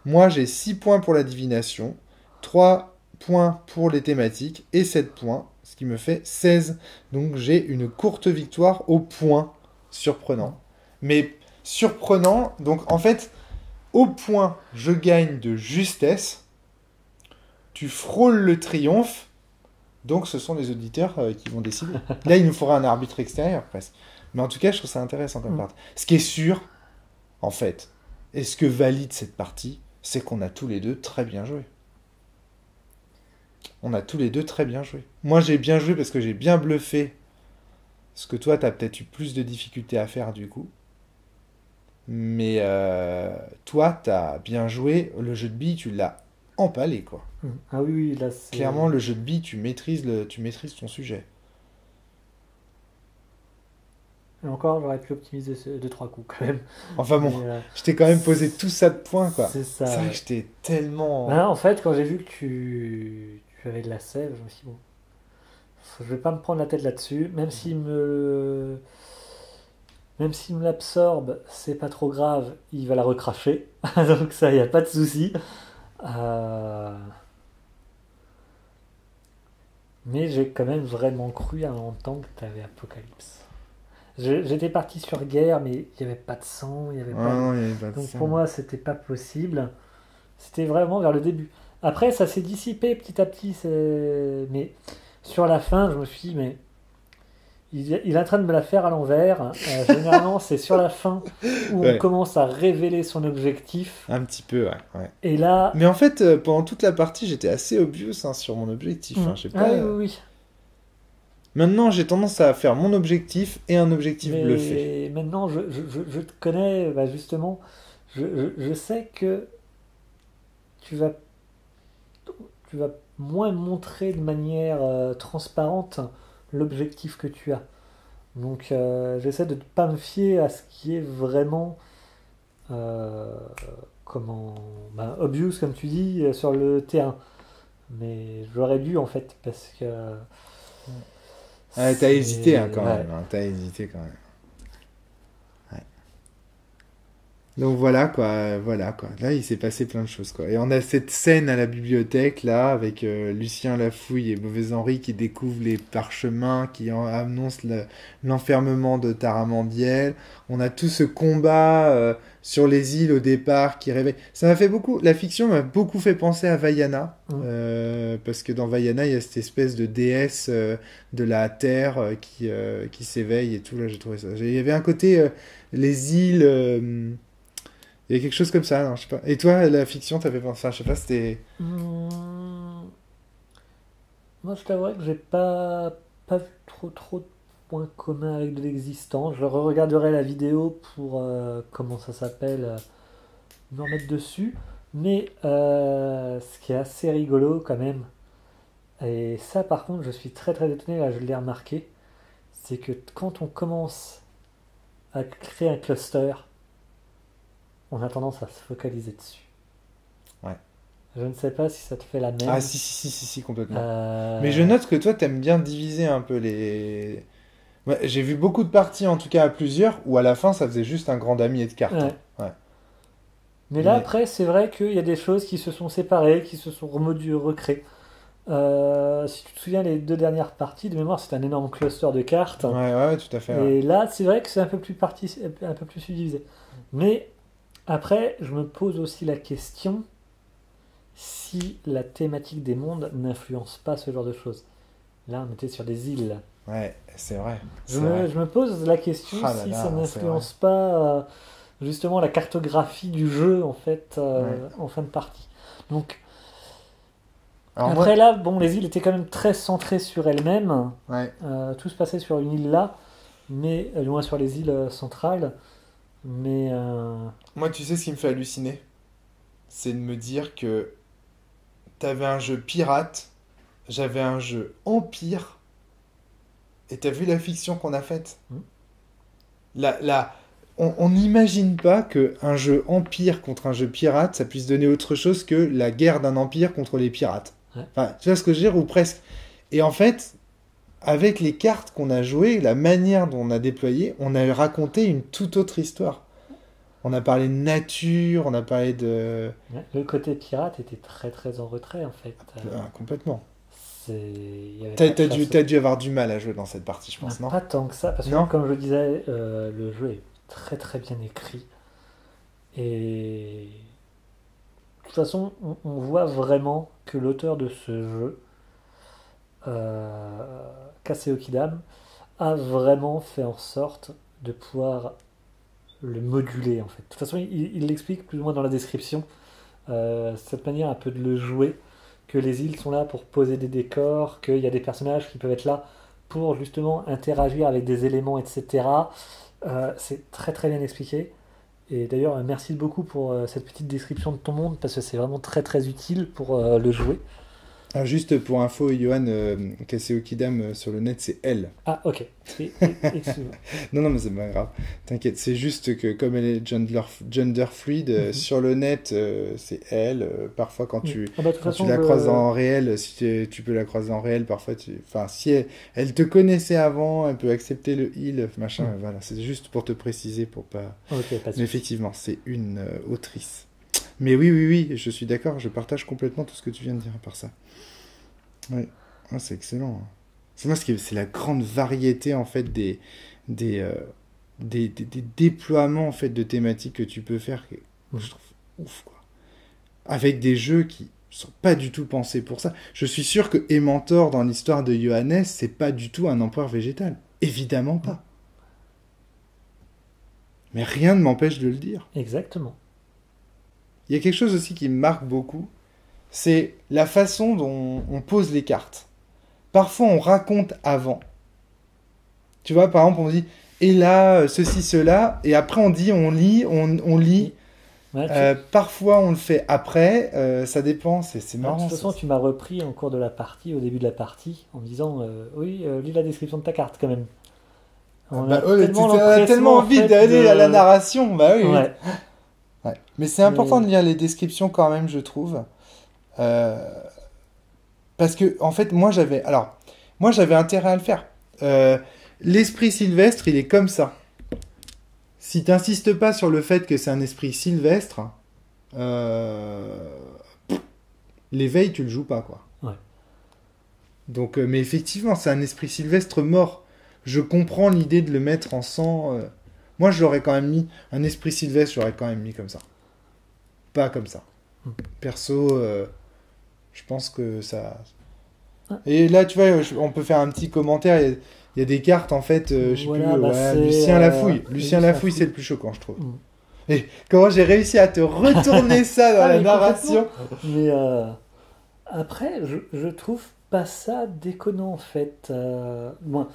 Moi, j'ai 6 points pour la divination. 3 points pour les thématiques. Et 7 points. Ce qui me fait 16. Donc j'ai une courte victoire au point. Surprenant. Mais surprenant. Donc en fait, au point, je gagne de justesse. Tu frôles le triomphe. Donc ce sont les auditeurs qui vont décider. Là, il nous faudra un arbitre extérieur presque. Mais en tout cas, je trouve ça intéressant comme partie. Ce qui est sûr, en fait, et ce que valide cette partie, c'est qu'on a tous les deux très bien joué. On a tous les deux très bien joué. Moi, j'ai bien joué parce que j'ai bien bluffé. Ce que toi, t'as peut-être eu plus de difficultés à faire du coup. Mais toi, t'as bien joué. Le jeu de billes, tu l'as empalé, quoi. Ah oui, là, c'est... Clairement, le jeu de billes, tu maîtrises ton sujet. Et encore, j'aurais pu optimiser 2-3 coups quand même. Enfin bon, je t'ai quand même posé tout ça de points, quoi. C'est ça. C'est vrai que j'étais tellement... Ben, en fait, quand j'ai vu que tu avais de la sève, je me suis dit, bon, je vais pas me prendre la tête là-dessus, même s'il me l'absorbe, c'est pas trop grave, il va la recracher. Donc ça, il n'y a pas de souci. Mais j'ai quand même vraiment cru à un moment que tu avais Apocalypse. J'étais parti sur guerre, mais il n'y avait pas de sang, il n'y avait pas... non, il y avait pas de Donc sang. pour moi, c'était pas possible. C'était vraiment vers le début. Après, ça s'est dissipé petit à petit. Mais sur la fin, je me suis dit, mais il est en train de me la faire à l'envers. Généralement, c'est sur la fin où on commence à révéler son objectif. Un petit peu, ouais. Et là... Mais en fait, pendant toute la partie, j'étais assez obvious sur mon objectif. Je sais pas... oui. Maintenant, j'ai tendance à faire mon objectif et un objectif mais bluffé. Maintenant, je te connais, justement. Je sais que tu vas moins montrer de manière transparente l'objectif que tu as. Donc j'essaie de ne pas me fier à ce qui est vraiment obvious, comme tu dis, sur le terrain. Mais j'aurais dû, en fait, parce que Ah, t'as hésité hein, quand Ouais. même. Hein, t'as hésité quand même. Ouais. Donc voilà quoi. Là, il s'est passé plein de choses quoi. Et on a cette scène à la bibliothèque là avec Lucien Lafouille et Mauvais Henri qui découvrent les parchemins qui annoncent l'enfermement de Taramandiel. On a tout ce combat sur les îles au départ qui réveille. Ça m'a fait beaucoup. La fiction m'a beaucoup fait penser à Vaiana parce que dans Vaiana il y a cette espèce de déesse de la terre qui s'éveille et tout. Là, j'ai trouvé ça. Il y avait un côté les îles. Il y a quelque chose comme ça, non, je sais pas. Et toi, la fiction, t'avais pensé, enfin, je sais pas, c'était... Hum, Moi, je t'avoue que j'ai pas vu trop de points communs avec de l'existant. Je regarderai la vidéo pour, comment ça s'appelle, me remettre dessus. Mais ce qui est assez rigolo quand même, et ça par contre, je suis très étonné, là je l'ai remarqué, c'est que quand on commence à créer un cluster, on a tendance à se focaliser dessus. Ouais. Je ne sais pas si ça te fait la même. Ah, si, complètement. Euh, Mais je note que toi, t'aimes bien diviser un peu les... Ouais, j'ai vu beaucoup de parties, en tout cas à plusieurs, où à la fin, ça faisait juste un grand damier de cartes. Ouais. Hein. Ouais. Mais là, Mais- après, c'est vrai qu'il y a des choses qui se sont séparées, qui se sont recréées. Si tu te souviens, les deux dernières parties, de mémoire, c'est un énorme cluster de cartes. Ouais, tout à fait. Ouais. Et là, c'est vrai que c'est un peu plus subdivisé. Mais après, je me pose aussi la question si la thématique des mondes n'influence pas ce genre de choses. Là, on était sur des îles. Ouais, c'est vrai. Je C'est me, vrai. je me pose la question Ah là si là, ça c'est n'influence pas justement la cartographie du jeu en fait Ouais. en fin de partie. Donc Alors après là, bon, les îles étaient quand même très centrées sur elles-mêmes. ouais. Tout se passait sur une île là, mais loin sur les îles centrales. Mais Moi, tu sais ce qui me fait halluciner? C'est de me dire que t'avais un jeu pirate, j'avais un jeu empire, et t'as vu la fiction qu'on a faite? Hmm. On n'imagine pas qu'un jeu empire contre un jeu pirate, ça puisse donner autre chose que la guerre d'un empire contre les pirates. Ouais. Enfin, tu vois ce que je veux dire, ou presque. Et en fait, avec les cartes qu'on a jouées, la manière dont on a déployé, on a raconté une toute autre histoire. On a parlé de nature, on a parlé de... le côté pirate était très en retrait en fait. complètement. Il y avait T'as, pas de t'as dû, chasse- t'as dû avoir du mal à jouer dans cette partie, je pense, non? Pas tant que ça, parce que Non. comme je le disais, le jeu est très bien écrit. Et de toute façon, on voit vraiment que l'auteur de ce jeu, Kaseo Kidam, a vraiment fait en sorte de pouvoir le moduler en fait. De toute façon, il l'explique plus ou moins dans la description, cette manière un peu de le jouer, que les îles sont là pour poser des décors, qu'il y a des personnages qui peuvent être là pour justement interagir avec des éléments, etc. C'est très bien expliqué. Et d'ailleurs, merci beaucoup pour cette petite description de ton monde, parce que c'est vraiment très utile pour le jouer. Ah, juste pour info, Johan, Kaseo Kidam sur le net, c'est elle. Ah, ok. Excuse-moi. Non, mais c'est pas grave. T'inquiète, c'est juste que comme elle est gender fluid, sur le net, c'est elle. Parfois, quand tu, Ah bah, de toute quand façon, tu la croises en réel, si tu peux la croiser en réel, parfois, enfin, si elle te connaissait avant, elle peut accepter le heal, machin. Voilà, c'est juste pour te préciser, pour pas... Ok, pas de Mais souci. effectivement, c'est une autrice. Mais oui, je suis d'accord, je partage complètement tout ce que tu viens de dire par ça. Oui, c'est excellent. C'est moi c'est la grande variété en fait des déploiements en fait de thématiques que tu peux faire que je trouve ouf quoi. Avec des jeux qui sont pas du tout pensés pour ça. Je suis sûr que Ementor dans l'histoire de Johannes, c'est pas du tout un empereur végétal. Évidemment pas. Mais rien ne m'empêche de le dire. Exactement. Il y a quelque chose aussi qui me marque beaucoup, c'est la façon dont on pose les cartes. Parfois, on raconte avant. Tu vois, par exemple, on dit « et là, ceci, cela », et après, on dit « on lit ». Ouais, Parfois, on le fait après, ça dépend, c'est de marrant. toute façon, tu m'as repris en cours de la partie, au début de la partie, en me disant oui, lis la description de ta carte quand même. On a tellement en envie fait, d'aller à la narration, bah oui. Ouais. Ouais. Mais c'est important de lire les descriptions quand même, je trouve. Parce que, en fait, moi j'avais intérêt à le faire. L'esprit sylvestre, il est comme ça. Si t'insistes pas sur le fait que c'est un esprit sylvestre, l'éveil, tu le joues pas, quoi. Ouais. Donc, mais effectivement, c'est un esprit sylvestre mort. Je comprends l'idée de le mettre en sang. Moi, je l'aurais quand même mis. Un esprit sylvestre, j'aurais quand même mis comme ça. Pas comme ça. Perso, je pense que ça. Et là, tu vois, on peut faire un petit commentaire. Il y a des cartes, en fait. Je sais Voilà, plus. bah, Ouais, c'est, Lucien Lafouille. Lucien Lafouille, c'est le plus choquant, je trouve. Et comment j'ai réussi à te retourner ça dans Ah, la mais narration. Mais après, je trouve pas ça déconnant en fait. Moi,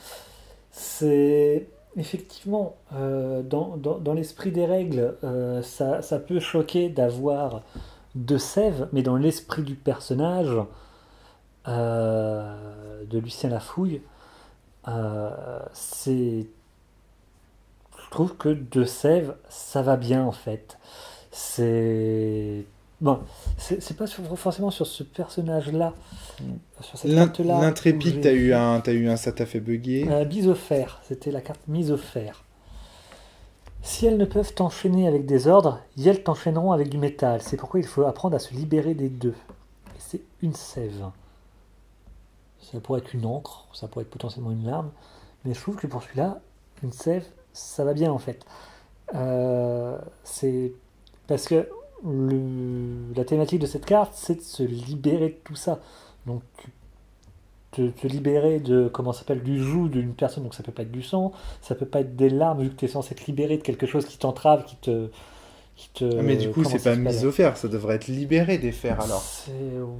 c'est effectivement dans l'esprit des règles, ça peut choquer d'avoir deux sèves, mais dans l'esprit du personnage de Lucien Lafouille, je trouve que deux sèves, ça va bien en fait. C'est bon, c'est pas forcément sur ce personnage-là, sur cette carte-là. L'intrépide, t'as eu un, ça t'a fait bugger. Bisophère, c'était la carte Misophère. Si elles ne peuvent t'enchaîner avec des ordres, elles t'enchaîneront avec du métal. C'est pourquoi il faut apprendre à se libérer des deux. Et c'est une sève. Ça pourrait être une encre, ça pourrait être potentiellement une larme, mais je trouve que pour celui-là, une sève, ça va bien en fait. C'est parce que la thématique de cette carte, c'est de se libérer de tout ça. Donc, te libérer de, comment ça s'appelle, du joug d'une personne, donc ça peut pas être du sang, ça peut pas être des larmes, vu que tu es censé te libérer de quelque chose qui t'entrave, qui te... mais du coup, c'est pas mise au fer, ça devrait être libéré des fers alors.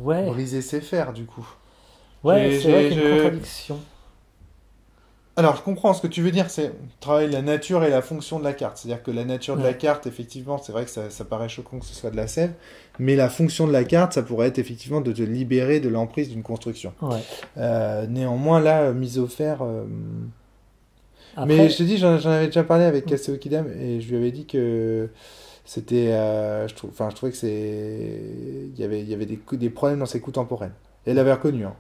Ouais. Briser ses fers, du coup. Ouais, c'est vrai qu'il y a une contradiction. Alors, je comprends ce que tu veux dire, c'est travailler la nature et la fonction de la carte. C'est-à-dire que la nature de la carte, effectivement, c'est vrai que ça paraît choquant que ce soit de la sève, mais la fonction de la carte, ça pourrait être effectivement de te libérer de l'emprise d'une construction. Ouais. Néanmoins, là, mise au fer... Après... Mais je te dis, j'en avais déjà parlé avec Kaseo Kidam, et je lui avais dit que c'était... je trouvais que c'est... Il y avait des problèmes dans ses coups temporels. Et elle l'avait reconnu. Hein.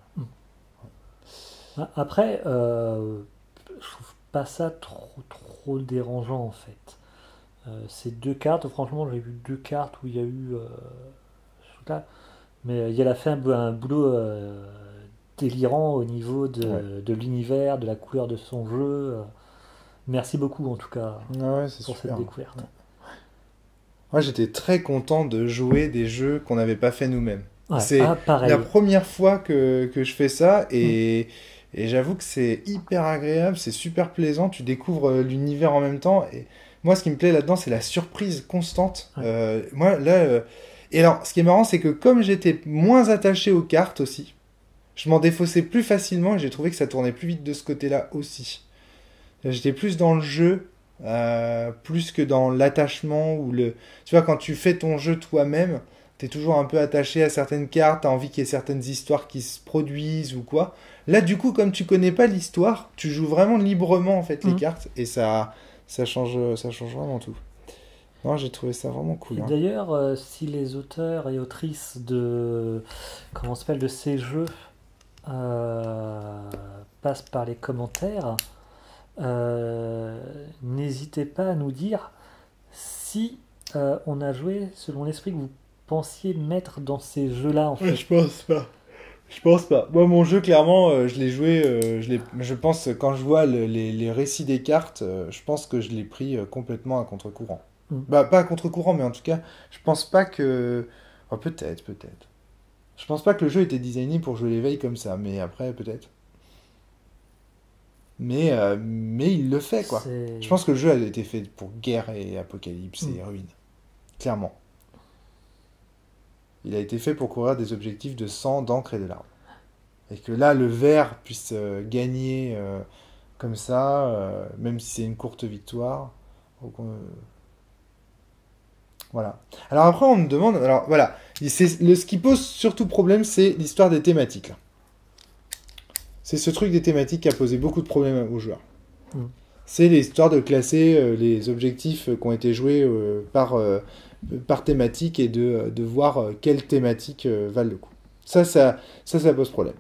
Après... je trouve pas ça trop dérangeant en fait. Ces deux cartes, franchement, j'ai vu deux cartes où il y a eu mais il a fait un boulot délirant au niveau de l'univers, de la couleur de son jeu. Merci beaucoup en tout cas pour cette découverte. Ouais. Moi j'étais très content de jouer des jeux qu'on n'avait pas fait nous-mêmes. Ouais. C'est la première fois que je fais ça et j'avoue que c'est hyper agréable, c'est super plaisant, tu découvres l'univers en même temps. Et moi, ce qui me plaît là-dedans, c'est la surprise constante. Ouais. Moi, là... Et alors, ce qui est marrant, c'est que comme j'étais moins attaché aux cartes aussi, je m'en défaussais plus facilement et j'ai trouvé que ça tournait plus vite de ce côté-là aussi. J'étais plus dans le jeu, plus que dans l'attachement ou le... Tu vois, quand tu fais ton jeu toi-même, t'es toujours un peu attaché à certaines cartes, t'as envie qu'il y ait certaines histoires qui se produisent ou quoi. Là, du coup, comme tu connais pas l'histoire, tu joues vraiment librement en fait les cartes et ça change vraiment tout. Non, j'ai trouvé ça vraiment cool. Et d'ailleurs, si les auteurs et autrices de ces jeux passent par les commentaires, n'hésitez pas à nous dire si on a joué selon l'esprit que vous pensiez mettre dans ces jeux-là en fait. Je pense pas. Moi, mon jeu, clairement, je l'ai joué. Je pense, quand je vois les récits des cartes, je pense que je l'ai pris complètement à contre-courant. Bah, pas à contre-courant, mais en tout cas, je pense pas que. Oh, peut-être. Je pense pas que le jeu était designé pour jouer l'éveil comme ça, mais après, peut-être. Mais il le fait, quoi. Je pense que le jeu a été fait pour guerre et apocalypse et ruine. Clairement. Il a été fait pour courir des objectifs de sang, d'encre et de larmes. Et que là, le vert puisse gagner comme ça, même si c'est une courte victoire. Voilà. Alors après, on me demande... Alors voilà. Ce qui pose surtout problème, c'est l'histoire des thématiques. Là. C'est ce truc des thématiques qui a posé beaucoup de problèmes aux joueurs. C'est l'histoire de classer les objectifs qui ont été joués par thématique et de voir quelles thématiques valent le coup. Ça pose problème.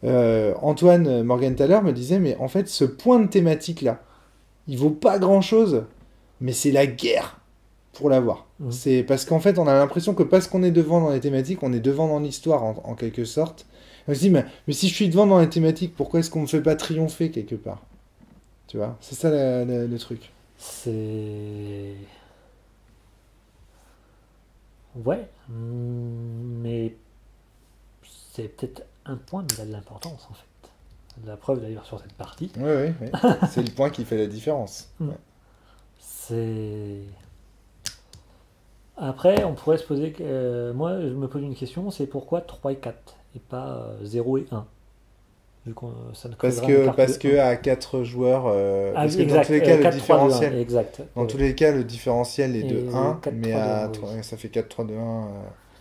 Antoine Morgenthaler me disait, mais en fait, ce point de thématique-là, il vaut pas grand-chose, mais c'est la guerre pour l'avoir. C'est parce qu'en fait, on a l'impression que parce qu'on est devant dans les thématiques, on est devant dans l'histoire, en quelque sorte. On se dit, mais si je suis devant dans les thématiques, pourquoi est-ce qu'on me fait pas triompher quelque part? Tu vois, c'est ça le truc. C'est... Ouais, mais c'est peut-être un point, mais il a de l'importance en fait. La preuve d'ailleurs sur cette partie. Oui, oui, oui. C'est le point qui fait la différence. Ouais. C'est... Après, on pourrait se poser... moi, je me pose une question, c'est pourquoi 3 et 4 et pas 0 et 1 vu que ça ne parce que à 4 joueurs... parce que exact, dans tous les cas, 4, le différentiel... 3, 2, 1, exact. Dans tous les cas, le différentiel est de 1, 4, mais 3, 2, 1, à oui. 3, ça fait 4, 3, 2, 1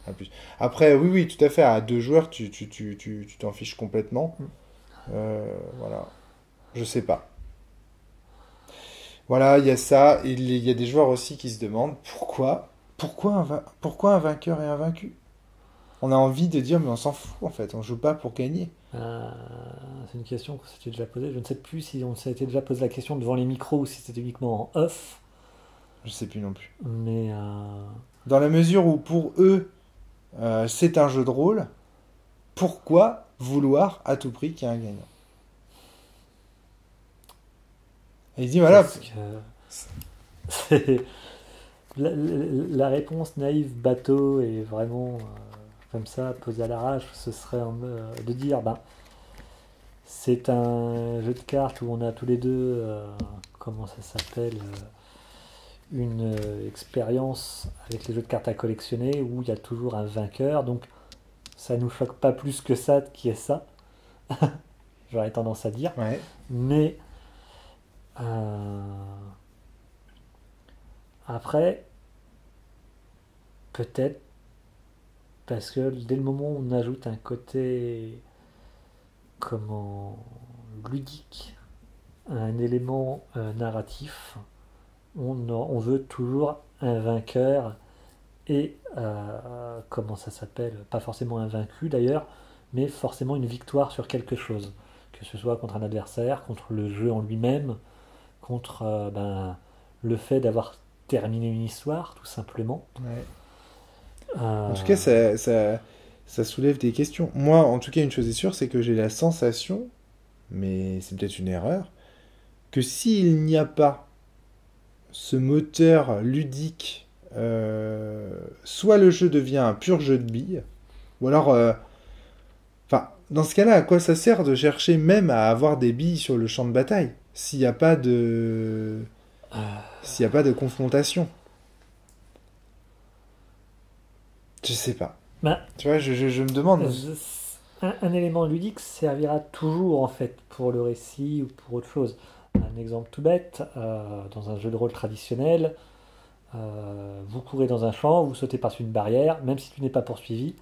à plus. Après, oui, oui, tout à fait, à 2 joueurs, tu t'en fiches complètement. Voilà. Je sais pas. Voilà, il y a ça. Il y a des joueurs aussi qui se demandent pourquoi un vainqueur et un vaincu? On a envie de dire, mais on s'en fout en fait, on joue pas pour gagner. C'est une question qu'on s'était déjà posée. Je ne sais plus si on s'était déjà posé la question devant les micros ou si c'était uniquement en off. Je sais plus non plus. Mais dans la mesure où pour eux, c'est un jeu de rôle, pourquoi vouloir à tout prix qu'il y ait un gagnant? Et il dit voilà. Parce que la réponse naïve bateau et vraiment comme ça posée à l'arrache, ce serait de dire c'est un jeu de cartes où on a tous les deux comment ça s'appelle une expérience avec les jeux de cartes à collectionner où il y a toujours un vainqueur, donc ça nous choque pas plus que ça qui est ça. J'aurais tendance à dire. Ouais. Mais après, peut-être parce que dès le moment où on ajoute un côté ludique, un élément narratif, on veut toujours un vainqueur et comment ça s'appelle, pas forcément un vaincu d'ailleurs, mais forcément une victoire sur quelque chose, que ce soit contre un adversaire, contre le jeu en lui-même, contre le fait d'avoir terminé une histoire tout simplement. Ouais. En tout cas, ça soulève des questions. Moi, en tout cas, une chose est sûre, c'est que j'ai la sensation, mais c'est peut-être une erreur, que s'il n'y a pas ce moteur ludique, soit le jeu devient un pur jeu de billes, ou alors, dans ce cas-là, à quoi ça sert de chercher même à avoir des billes sur le champ de bataille, s'il n'y a pas de confrontation? Je sais pas. Tu vois, je me demande. Un élément ludique servira toujours en fait pour le récit ou pour autre chose. Un exemple tout bête, dans un jeu de rôle traditionnel, vous courez dans un champ, vous sautez par-dessus une barrière, même si tu n'es pas poursuivi,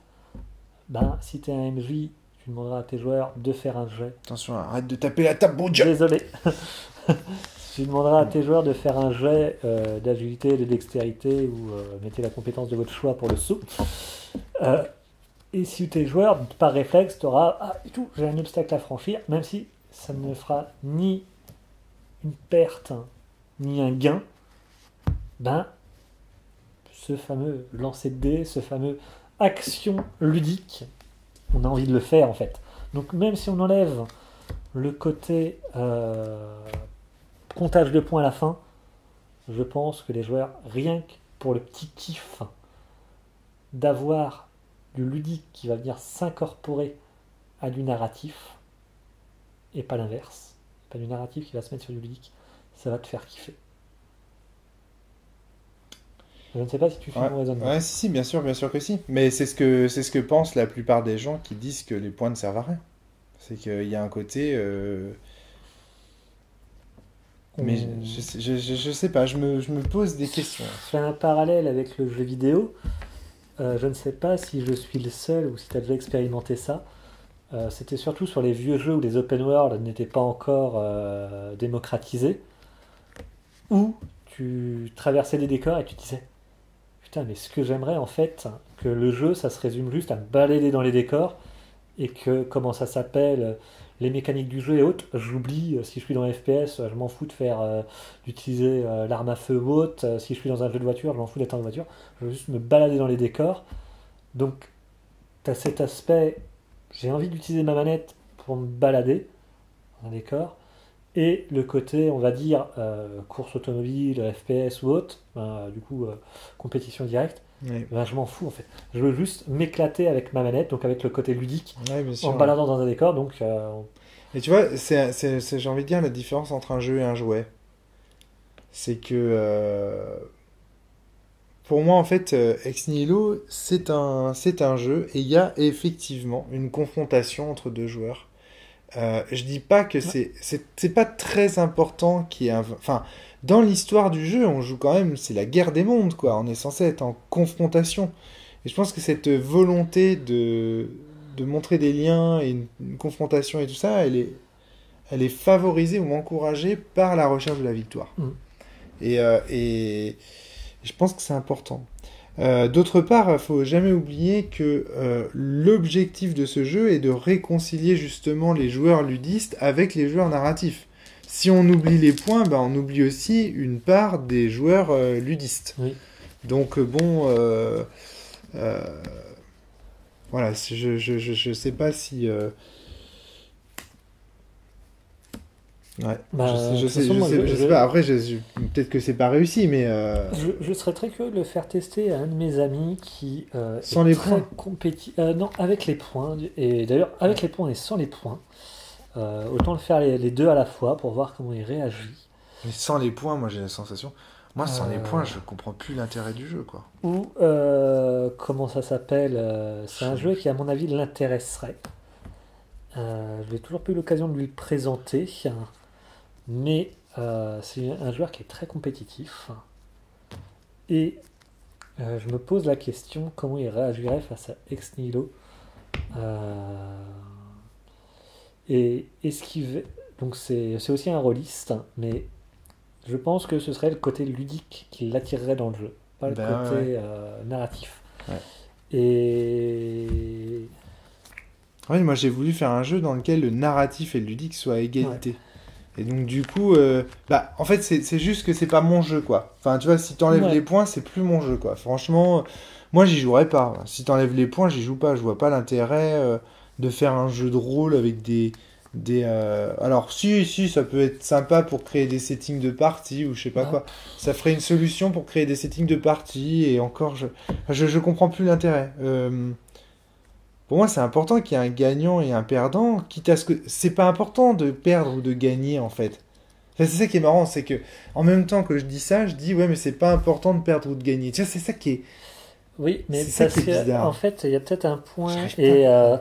si tu es un MJ, tu demanderas à tes joueurs de faire un jet. Attention, arrête de taper la table, bon Dieu. Désolé. Tu demanderas à tes joueurs de faire un jet d'agilité, de dextérité ou mettez la compétence de votre choix pour le saut. Et si tes joueurs, par réflexe, tu auras j'ai un obstacle à franchir, même si ça ne fera ni une perte ni un gain, ce fameux lancer de dés, ce fameux action ludique, on a envie de le faire en fait. Donc même si on enlève le côté comptage de points à la fin, je pense que les joueurs, rien que pour le petit kiff d'avoir du ludique qui va venir s'incorporer à du narratif, et pas l'inverse, pas du narratif qui va se mettre sur du ludique, ça va te faire kiffer. Je ne sais pas si tu fais mon raisonnement. Ouais, si, bien sûr que si. Mais c'est ce que pensent la plupart des gens qui disent que les points ne servent à rien. C'est qu'il y a un côté... Mais je sais pas, je me pose des questions. Je fais un parallèle avec le jeu vidéo. Je ne sais pas si je suis le seul ou si tu as déjà expérimenté ça. C'était surtout sur les vieux jeux où les open world n'étaient pas encore démocratisés, où tu traversais des décors et tu te disais putain, mais ce que j'aimerais en fait, que le jeu ça se résume juste à me balader dans les décors et que, comment ça s'appelle, les mécaniques du jeu et autres, j'oublie. Si je suis dans FPS, je m'en fous de d'utiliser l'arme à feu ou autre. Si je suis dans un jeu de voiture, je m'en fous d'être en voiture. Je veux juste me balader dans les décors. Donc, tu as cet aspect, j'ai envie d'utiliser ma manette pour me balader dans un décor. Et le côté, on va dire, course automobile, FPS ou autre, compétition directe, Oui. ben, je m'en fous en fait. Je veux juste m'éclater avec ma manette, donc avec le côté ludique, Ouais, bien sûr. en me baladant dans un décor. Donc, Et tu vois, j'ai envie de dire la différence entre un jeu et un jouet. C'est que pour moi, en fait, Ex Nihilo, c'est un jeu et il y a effectivement une confrontation entre deux joueurs. Je dis pas que c'est pas très important qu'il y ait enfin, dans l'histoire du jeu, on joue quand même, c'est la guerre des mondes, quoi. On est censé être en confrontation. Et je pense que cette volonté de montrer des liens et une confrontation et tout ça, elle est favorisée ou encouragée par la recherche de la victoire. Mm. Et je pense que c'est important. D'autre part, il faut jamais oublier que l'objectif de ce jeu est de réconcilier justement les joueurs ludistes avec les joueurs narratifs. Si on oublie les points, ben on oublie aussi une part des joueurs ludistes. oui. Donc voilà, je sais pas si... Ouais, Bah, je de toute façon, moi, je sais pas. Après, peut-être que c'est pas réussi, mais je serais très curieux de le faire tester à un de mes amis qui Sans est les très points. compétitif. Non, avec les points. Et d'ailleurs, avec les points et sans les points. Autant le faire les deux à la fois pour voir comment il réagit. mais sans les points, moi j'ai la sensation. Moi, sans les Euh, points, je comprends plus l'intérêt du jeu, quoi. Ou, comment ça s'appelle c'est un jeu qui, à mon avis, l'intéresserait. Je n'ai toujours pas eu l'occasion de lui le présenter. Mais c'est un joueur qui est très compétitif. Et je me pose la question comment il réagirait face à Ex Nihilo. Et esquiver. Donc c'est aussi un rôliste, mais je pense que ce serait le côté ludique qui l'attirerait dans le jeu, pas le Ben côté narratif. Ouais. Et Ouais, moi j'ai voulu faire un jeu dans lequel le narratif et le ludique soient à égalité. Et donc du coup, bah en fait c'est juste que c'est pas mon jeu, quoi. Enfin tu vois, si t'enlèves Ouais. les points, c'est plus mon jeu, quoi. Franchement, moi j'y jouerais pas. Si t'enlèves les points, j'y joue pas. Je vois pas l'intérêt de faire un jeu de rôle avec alors si ça peut être sympa pour créer des settings de partie ou je sais pas Ouais. quoi. Ça ferait une solution pour créer des settings de partie et encore je comprends plus l'intérêt. Pour moi, c'est important qu'il y ait un gagnant et un perdant, quitte à ce que c'est pas important de perdre ou de gagner en fait. Enfin, c'est ça qui est marrant, c'est que en même temps que je dis ça, je dis ouais, mais c'est pas important de perdre ou de gagner. Tu vois, c'est ça qui est. Oui, mais C'est ça parce qui est que, bizarre. en fait, il y a peut-être un point. J'arrive pas Et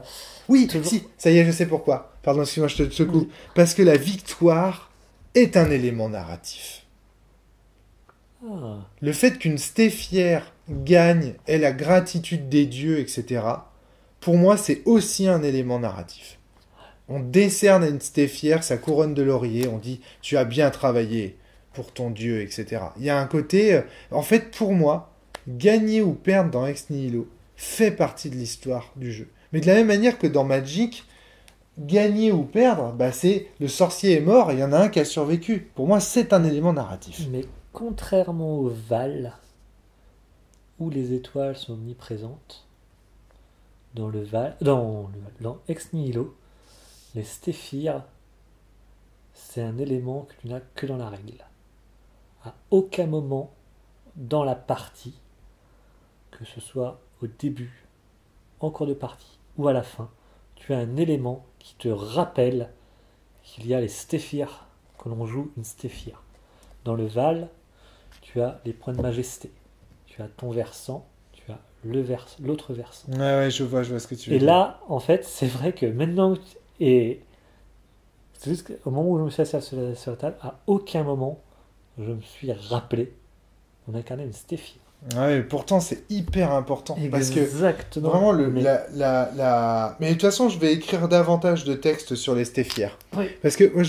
Oui, toujours- si, ça y est, je sais pourquoi. Pardon, excuse-moi, je te coupe. Parce que la victoire est un élément narratif. Ah, Le fait qu'une stéphière gagne, ait la gratitude des dieux, etc., pour moi, c'est aussi un élément narratif. On décerne à une stéphière sa couronne de laurier, on dit « tu as bien travaillé pour ton dieu », etc. Il y a un côté... en fait, pour moi, gagner ou perdre dans Ex Nihilo fait partie de l'histoire du jeu. Mais de la même manière que dans Magic, gagner ou perdre, bah, c'est le sorcier est mort et il y en a un qui a survécu. Pour moi, c'est un élément narratif. mais contrairement au Val, où les étoiles sont omniprésentes, dans Ex Nihilo, les stéphires, c'est un élément que tu n'as que dans la règle. À aucun moment dans la partie, que ce soit au début, en cours de partie ou à la fin, tu as un élément qui te rappelle qu'il y a les stéphires, que l'on joue une stéphire. Dans le Val, tu as les points de majesté, tu as ton versant, tu as l'autre versant. Ouais, je vois ce que tu veux Et dire. là, en fait, c'est vrai que maintenant, et c'est juste qu'au moment où je me suis assis sur la table, à aucun moment je me suis rappelé qu'on incarnait une stéphire. Ouais, mais pourtant, c'est hyper important. Parce que Exactement. vraiment, Mais- Mais de toute façon, je vais écrire davantage de textes sur les stéphières. Oui. Parce que moi,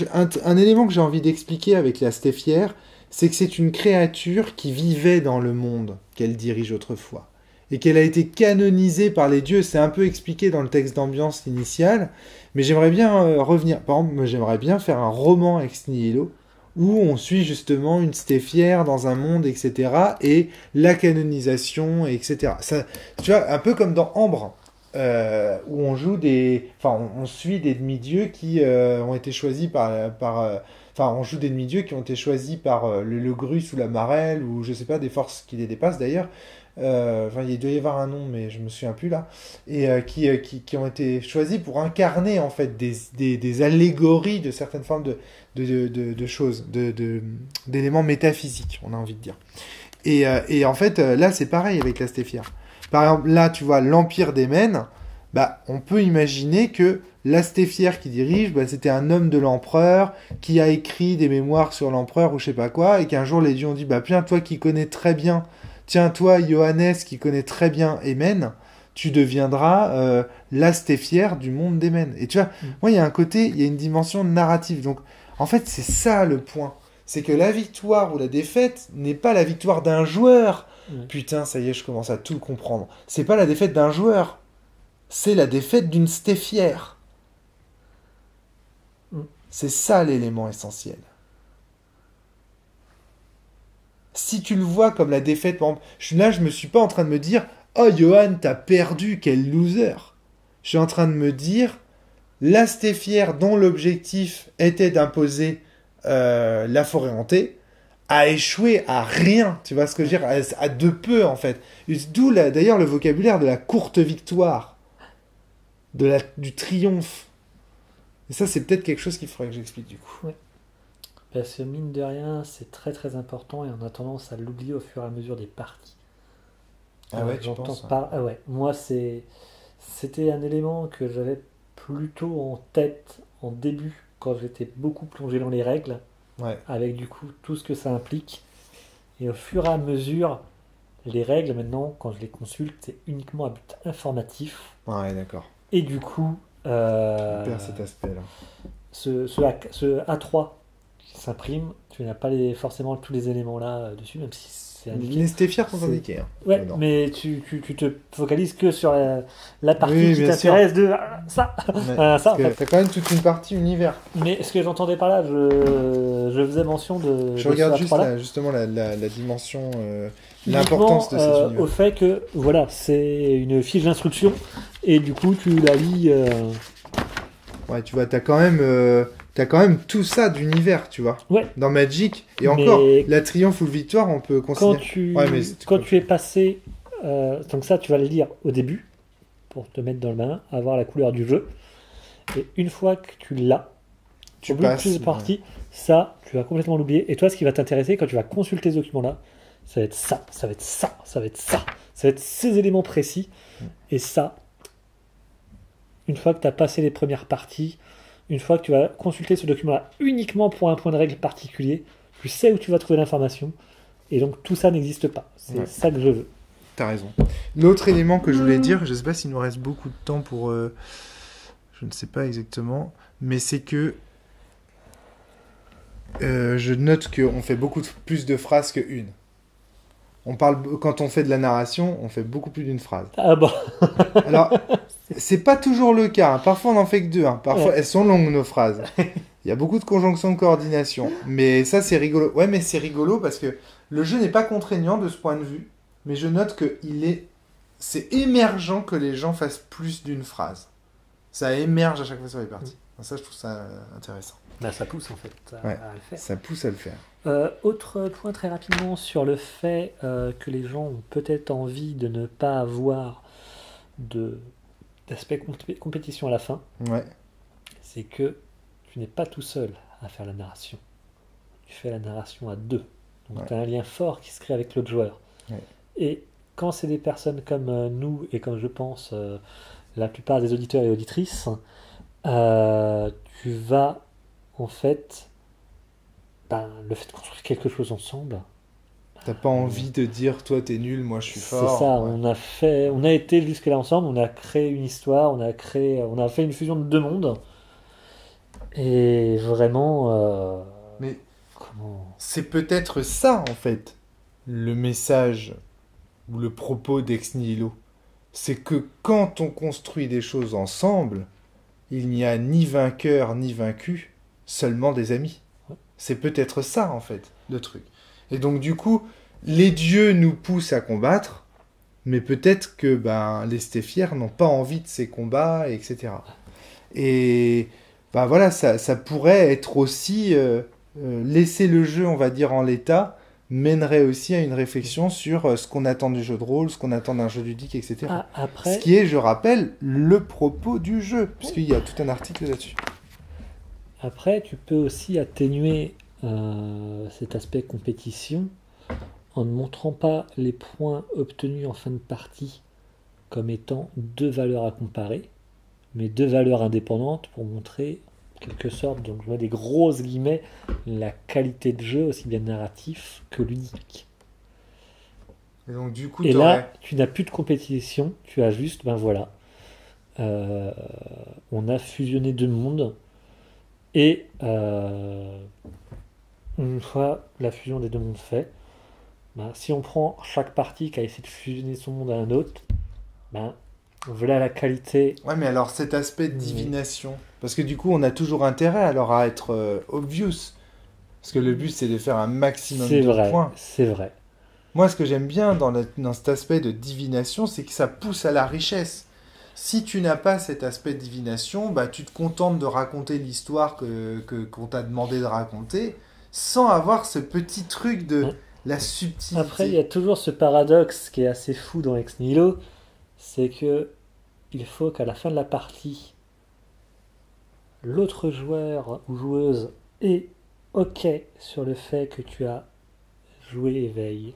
un élément que j'ai envie d'expliquer avec la stéphière, c'est que c'est une créature qui vivait dans le monde qu'elle dirige autrefois. et qu'elle a été canonisée par les dieux. C'est un peu expliqué dans le texte d'ambiance initial, mais j'aimerais bien revenir. Par exemple, moi, j'aimerais bien faire un roman ex nihilo où on suit justement une stéphière dans un monde, etc. et la canonisation, etc. Ça, tu vois, un peu comme dans Ambre, où on joue on suit des demi-dieux qui ont été choisis on joue des demi-dieux qui ont été choisis par le Grus ou la Marelle, ou je sais pas, des forces qui les dépassent d'ailleurs. Il doit y avoir un nom, mais je me souviens plus là. Et qui ont été choisis pour incarner en fait des allégories de certaines formes de choses, d'éléments métaphysiques, on a envie de dire. Et en fait, là, c'est pareil avec la stéphière. Par exemple, là, tu vois, l'Empire des Mènes, bah, on peut imaginer que la stéphière qui dirige, bah, c'était un homme de l'empereur qui a écrit des mémoires sur l'empereur ou je sais pas quoi, et qu'un jour les dieux ont dit, bah, tiens, toi qui connais très bien, tiens, toi, Johannes, qui connais très bien Émène, tu deviendras la stéphière du monde des Mènes. Et tu vois, moi, il y a un côté, il y a une dimension narrative. Donc, en fait, c'est ça le point. C'est que la victoire ou la défaite n'est pas la victoire d'un joueur. Putain, ça y est, je commence à tout comprendre. C'est pas la défaite d'un joueur. C'est la défaite d'une stéphière. C'est ça l'élément essentiel. Si tu le vois comme la défaite, par exemple, je me suis pas en train de me dire « Oh, Johan, t'as perdu, quel loser !» Je suis en train de me dire « La stéphière dont l'objectif était d'imposer la forêt hantée a échoué à rien. » Tu vois ce que je veux dire ? À de peu, en fait. D'où, d'ailleurs, le vocabulaire de la courte victoire, du triomphe. Et ça, c'est peut-être quelque chose qu'il faudrait que j'explique, du coup. Ouais. Parce que mine de rien, c'est très très important et on a tendance à l'oublier au fur et à mesure des parties. Ah ouais, tu penses ? Ah ouais, moi c'était un élément que j'avais plutôt en tête en début quand j'étais beaucoup plongé dans les règles, avec du coup tout ce que ça implique. Et au fur et à mesure, les règles maintenant, quand je les consulte, c'est uniquement à but informatif. Ouais, d'accord. Et du coup, On perd cet aspect-là. ce A3 qui s'imprime, tu n'as pas forcément tous les éléments là dessus, même si c'est indiqué. Les stéphières sont indiquées. Hein. Ouais, mais tu te focalises que sur la partie qui t'intéresse de ça. Ouais, ça. T'as quand même toute une partie univers. Mais ce que j'entendais par là, je faisais mention de. Je regarde juste justement la dimension, l'importance de cet univers. Au fait que voilà, c'est une fiche d'instruction et du coup tu la lis. Ouais, tu vois, t'as quand même tout ça d'univers, tu vois. Ouais. Dans Magic. Et encore, la triomphe ou victoire, on peut considérer. Quand tu es passé. Donc ça, tu vas le lire au début, pour te mettre dans le bain, avoir la couleur du jeu. Et une fois que tu l'as, tu passes plus de parties, ça, tu vas complètement l'oublier. Et toi, ce qui va t'intéresser, quand tu vas consulter ce document-là, ça va être ça, ça va être ça, ça va être ça. Ça va être ces éléments précis. Et ça, une fois que tu as passé les premières parties, une fois que tu vas consulter ce document-là uniquement pour un point de règle particulier, tu sais où tu vas trouver l'information. Et donc tout ça n'existe pas. C'est ça que je veux. T'as raison. L'autre élément que je voulais dire, je ne sais pas s'il nous reste beaucoup de temps pour... je ne sais pas exactement, mais c'est que je note qu'on fait beaucoup plus de phrases qu'une. Quand on fait de la narration, on fait beaucoup plus d'une phrase. Ah bon. Alors, c'est pas toujours le cas. Hein. Parfois, on n'en fait que deux. Hein. Parfois, elles sont longues, nos phrases. Il y a beaucoup de conjonctions de coordination. Mais ça, c'est rigolo. Ouais, mais c'est rigolo parce que le jeu n'est pas contraignant de ce point de vue. Mais je note que c'est émergent que les gens fassent plus d'une phrase. Ça émerge à chaque fois sur les parties. Ça, je trouve ça intéressant. Bah, ça pousse en fait à le faire. Ça pousse à le faire. Autre point très rapidement sur le fait que les gens ont peut-être envie de ne pas avoir d'aspect compétition à la fin. Ouais. C'est que tu n'es pas tout seul à faire la narration. Tu fais la narration à deux. Donc tu as un lien fort qui se crée avec l'autre joueur. Ouais. Et quand c'est des personnes comme nous et comme je pense la plupart des auditeurs et auditrices, tu vas en fait le fait de construire quelque chose ensemble. T'as pas envie de dire toi t'es nul, moi je suis fort. C'est ça, on a été jusque là ensemble, on a créé une histoire, on a fait une fusion de deux mondes. Et vraiment mais c'est peut-être ça en fait le message ou le propos d'Ex Nihilo. C'est que quand on construit des choses ensemble, il n'y a ni vainqueur ni vaincu, seulement des amis. C'est peut-être ça, en fait, le truc. Et donc, du coup, les dieux nous poussent à combattre, mais peut-être que les stéphières n'ont pas envie de ces combats, etc. Et voilà, ça pourrait être aussi... laisser le jeu, on va dire, en l'état, mènerait aussi à une réflexion sur ce qu'on attend du jeu de rôle, ce qu'on attend d'un jeu ludique, etc. Après... Ce qui est, je rappelle, le propos du jeu, puisqu'il y a tout un article là-dessus. Après, tu peux aussi atténuer cet aspect compétition en ne montrant pas les points obtenus en fin de partie comme étant deux valeurs à comparer, mais deux valeurs indépendantes pour montrer, en quelque sorte, donc je mets des grosses guillemets, la qualité de jeu aussi bien narratif que ludique. Et donc du coup, là, tu n'as plus de compétition, tu as juste, on a fusionné deux mondes, et une fois la fusion des deux mondes faite, si on prend chaque partie qui a essayé de fusionner son monde à un autre, voilà la qualité. Ouais, mais alors cet aspect de divination, parce que du coup, on a toujours intérêt alors à être obvious, parce que le but c'est de faire un maximum de points. C'est vrai. Moi, ce que j'aime bien dans cet aspect de divination, c'est que ça pousse à la richesse. Si tu n'as pas cet aspect de divination, tu te contentes de raconter l'histoire qu'on t'a demandé de raconter, sans avoir ce petit truc de la subtilité. Après, il y a toujours ce paradoxe qui est assez fou dans Ex Nihilo, c'est que il faut qu'à la fin de la partie, l'autre joueur ou joueuse est OK sur le fait que tu as joué éveil.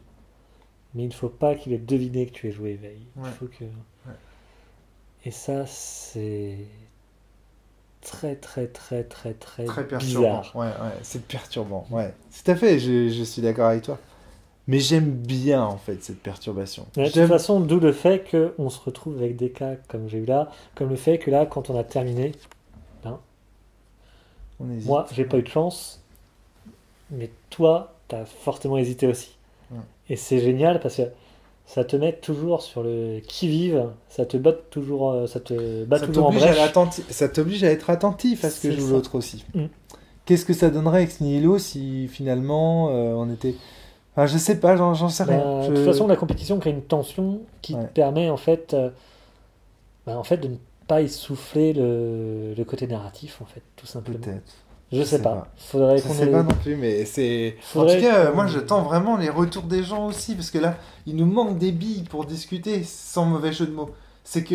Mais il ne faut pas qu'il ait deviné que tu aies joué éveil. Ouais. Il faut que... Et ça, c'est très perturbant. bizarre. Ouais, c'est perturbant. Ouais, tout à fait, je suis d'accord avec toi. Mais j'aime bien, en fait, cette perturbation. De toute façon, d'où le fait qu'on se retrouve avec des cas comme j'ai eu là, comme le fait que là, quand on a terminé, moi, j'ai pas eu de chance, mais toi, t'as fortement hésité aussi. Et c'est génial parce que ça te met toujours sur le qui-vive, ça te bat toujours en brèche. Ça t'oblige à être attentif à ce que joue l'autre aussi. Qu'est-ce que ça donnerait Ex Nihilo si finalement on était... Enfin, je sais pas, j'en sais rien. De toute façon, la compétition crée une tension qui te permet en fait de ne pas essouffler le côté narratif, en fait, tout simplement. Peut-être. Je sais pas. Je sais pas non plus, mais c'est... En tout cas, moi, j'attends vraiment les retours des gens aussi, parce que là, il nous manque des billes pour discuter, sans mauvais jeu de mots. C'est que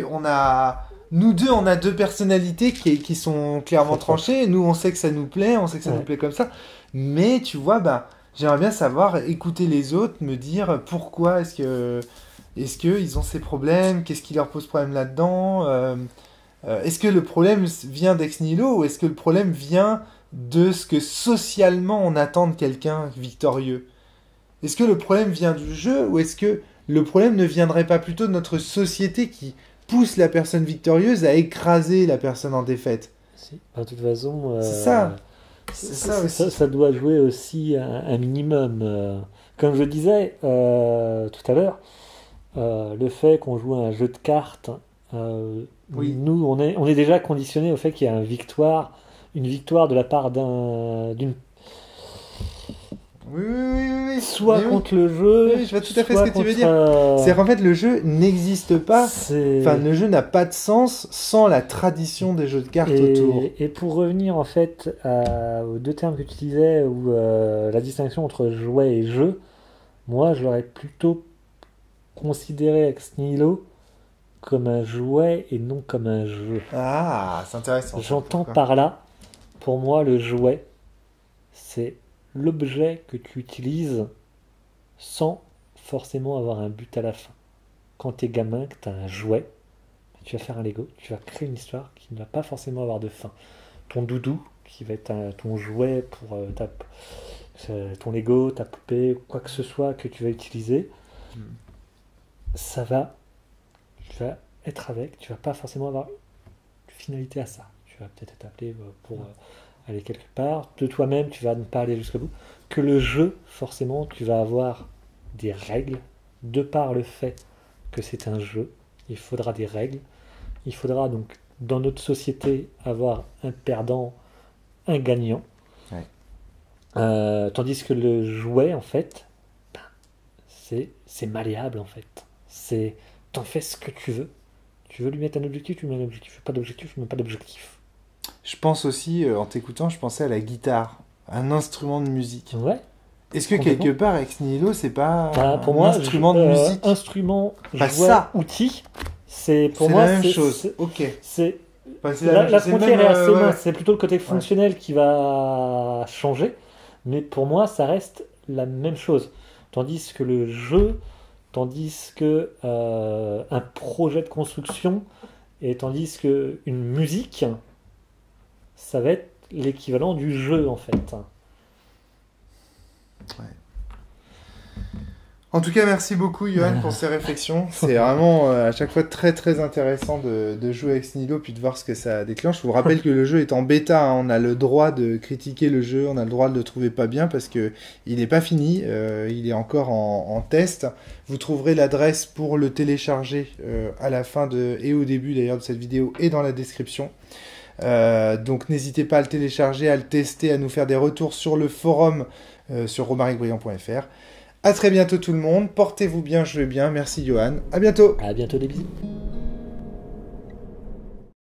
nous deux, on a deux personnalités qui sont clairement tranchées. Nous, on sait que ça nous plaît, on sait que ça nous plaît comme ça. Mais, tu vois, j'aimerais bien savoir, écouter les autres, me dire pourquoi est-ce qu'ils ont ces problèmes, qu'est-ce qui leur pose problème là-dedans, est-ce que le problème vient d'Ex Nihilo ou est-ce que le problème vient de ce que socialement on attend de quelqu'un victorieux? Est-ce que le problème vient du jeu ou est-ce que le problème ne viendrait pas plutôt de notre société qui pousse la personne victorieuse à écraser la personne en défaite? De toute façon, c'est ça. C'est ça aussi. Ça doit jouer aussi un minimum. Comme je disais tout à l'heure, le fait qu'on joue à un jeu de cartes, nous, on est déjà conditionné au fait qu'il y a une victoire de la part d'une... Oui. Soit contre le jeu. Oui, je vois tout à fait ce que tu veux dire. C'est qu'en fait, le jeu n'existe pas. Enfin, le jeu n'a pas de sens sans la tradition des jeux de cartes autour. Et pour revenir en fait aux deux termes que tu utilisais, ou la distinction entre jouet et jeu, moi, je l'aurais plutôt considéré Ex Nihilo comme un jouet et non comme un jeu. Ah, c'est intéressant. J'entends par là, pour moi, le jouet, c'est l'objet que tu utilises sans forcément avoir un but à la fin. Quand t'es gamin, que t'as un jouet, tu vas faire un Lego, tu vas créer une histoire qui ne va pas forcément avoir de fin. Ton doudou, qui va être ton jouet pour ton Lego, ta poupée, quoi que ce soit que tu vas utiliser, tu vas être avec, tu vas pas forcément avoir une finalité à ça. Tu vas peut-être être appelé pour aller quelque part. De toi-même, tu vas ne pas aller jusqu'au bout. Que le jeu, forcément, tu vas avoir des règles de par le fait que c'est un jeu, il faudra des règles. Il faudra donc, dans notre société, avoir un perdant, un gagnant. Ouais. Tandis que le jouet, en fait, ben, c'est malléable, en fait. T'en fais ce que tu veux. Tu veux lui mettre un objectif, tu lui mets un objectif. Tu veux pas d'objectif, tu mets pas d'objectif. Je pense aussi, en t'écoutant, je pensais à la guitare, un instrument de musique. Ouais. Est-ce que quelque part, Ex Nihilo, c'est pas Pour un moi, instrument de musique? Instrument, Pas jouet, ça. outil, pour moi, la même chose. Ok. C'est Enfin, c'est la c'est frontière même, est assez ouais. mince. C'est plutôt le côté fonctionnel qui va changer. Mais pour moi, ça reste la même chose. Tandis que le jeu, tandis que un projet de construction, et tandis que une musique, ça va être l'équivalent du jeu en fait. En tout cas, merci beaucoup, Johan, pour ces réflexions. C'est vraiment à chaque fois très très intéressant de jouer avec Ex Nihilo puis de voir ce que ça déclenche. Je vous rappelle que le jeu est en bêta, hein. On a le droit de critiquer le jeu, on a le droit de le trouver pas bien parce que il n'est pas fini, il est encore en test. Vous trouverez l'adresse pour le télécharger à la fin et au début d'ailleurs de cette vidéo et dans la description. Donc n'hésitez pas à le télécharger, à le tester, à nous faire des retours sur le forum sur romaricbriand.fr. À très bientôt tout le monde, portez-vous bien, jouez bien, merci Johan, à bientôt. À bientôt les bisous.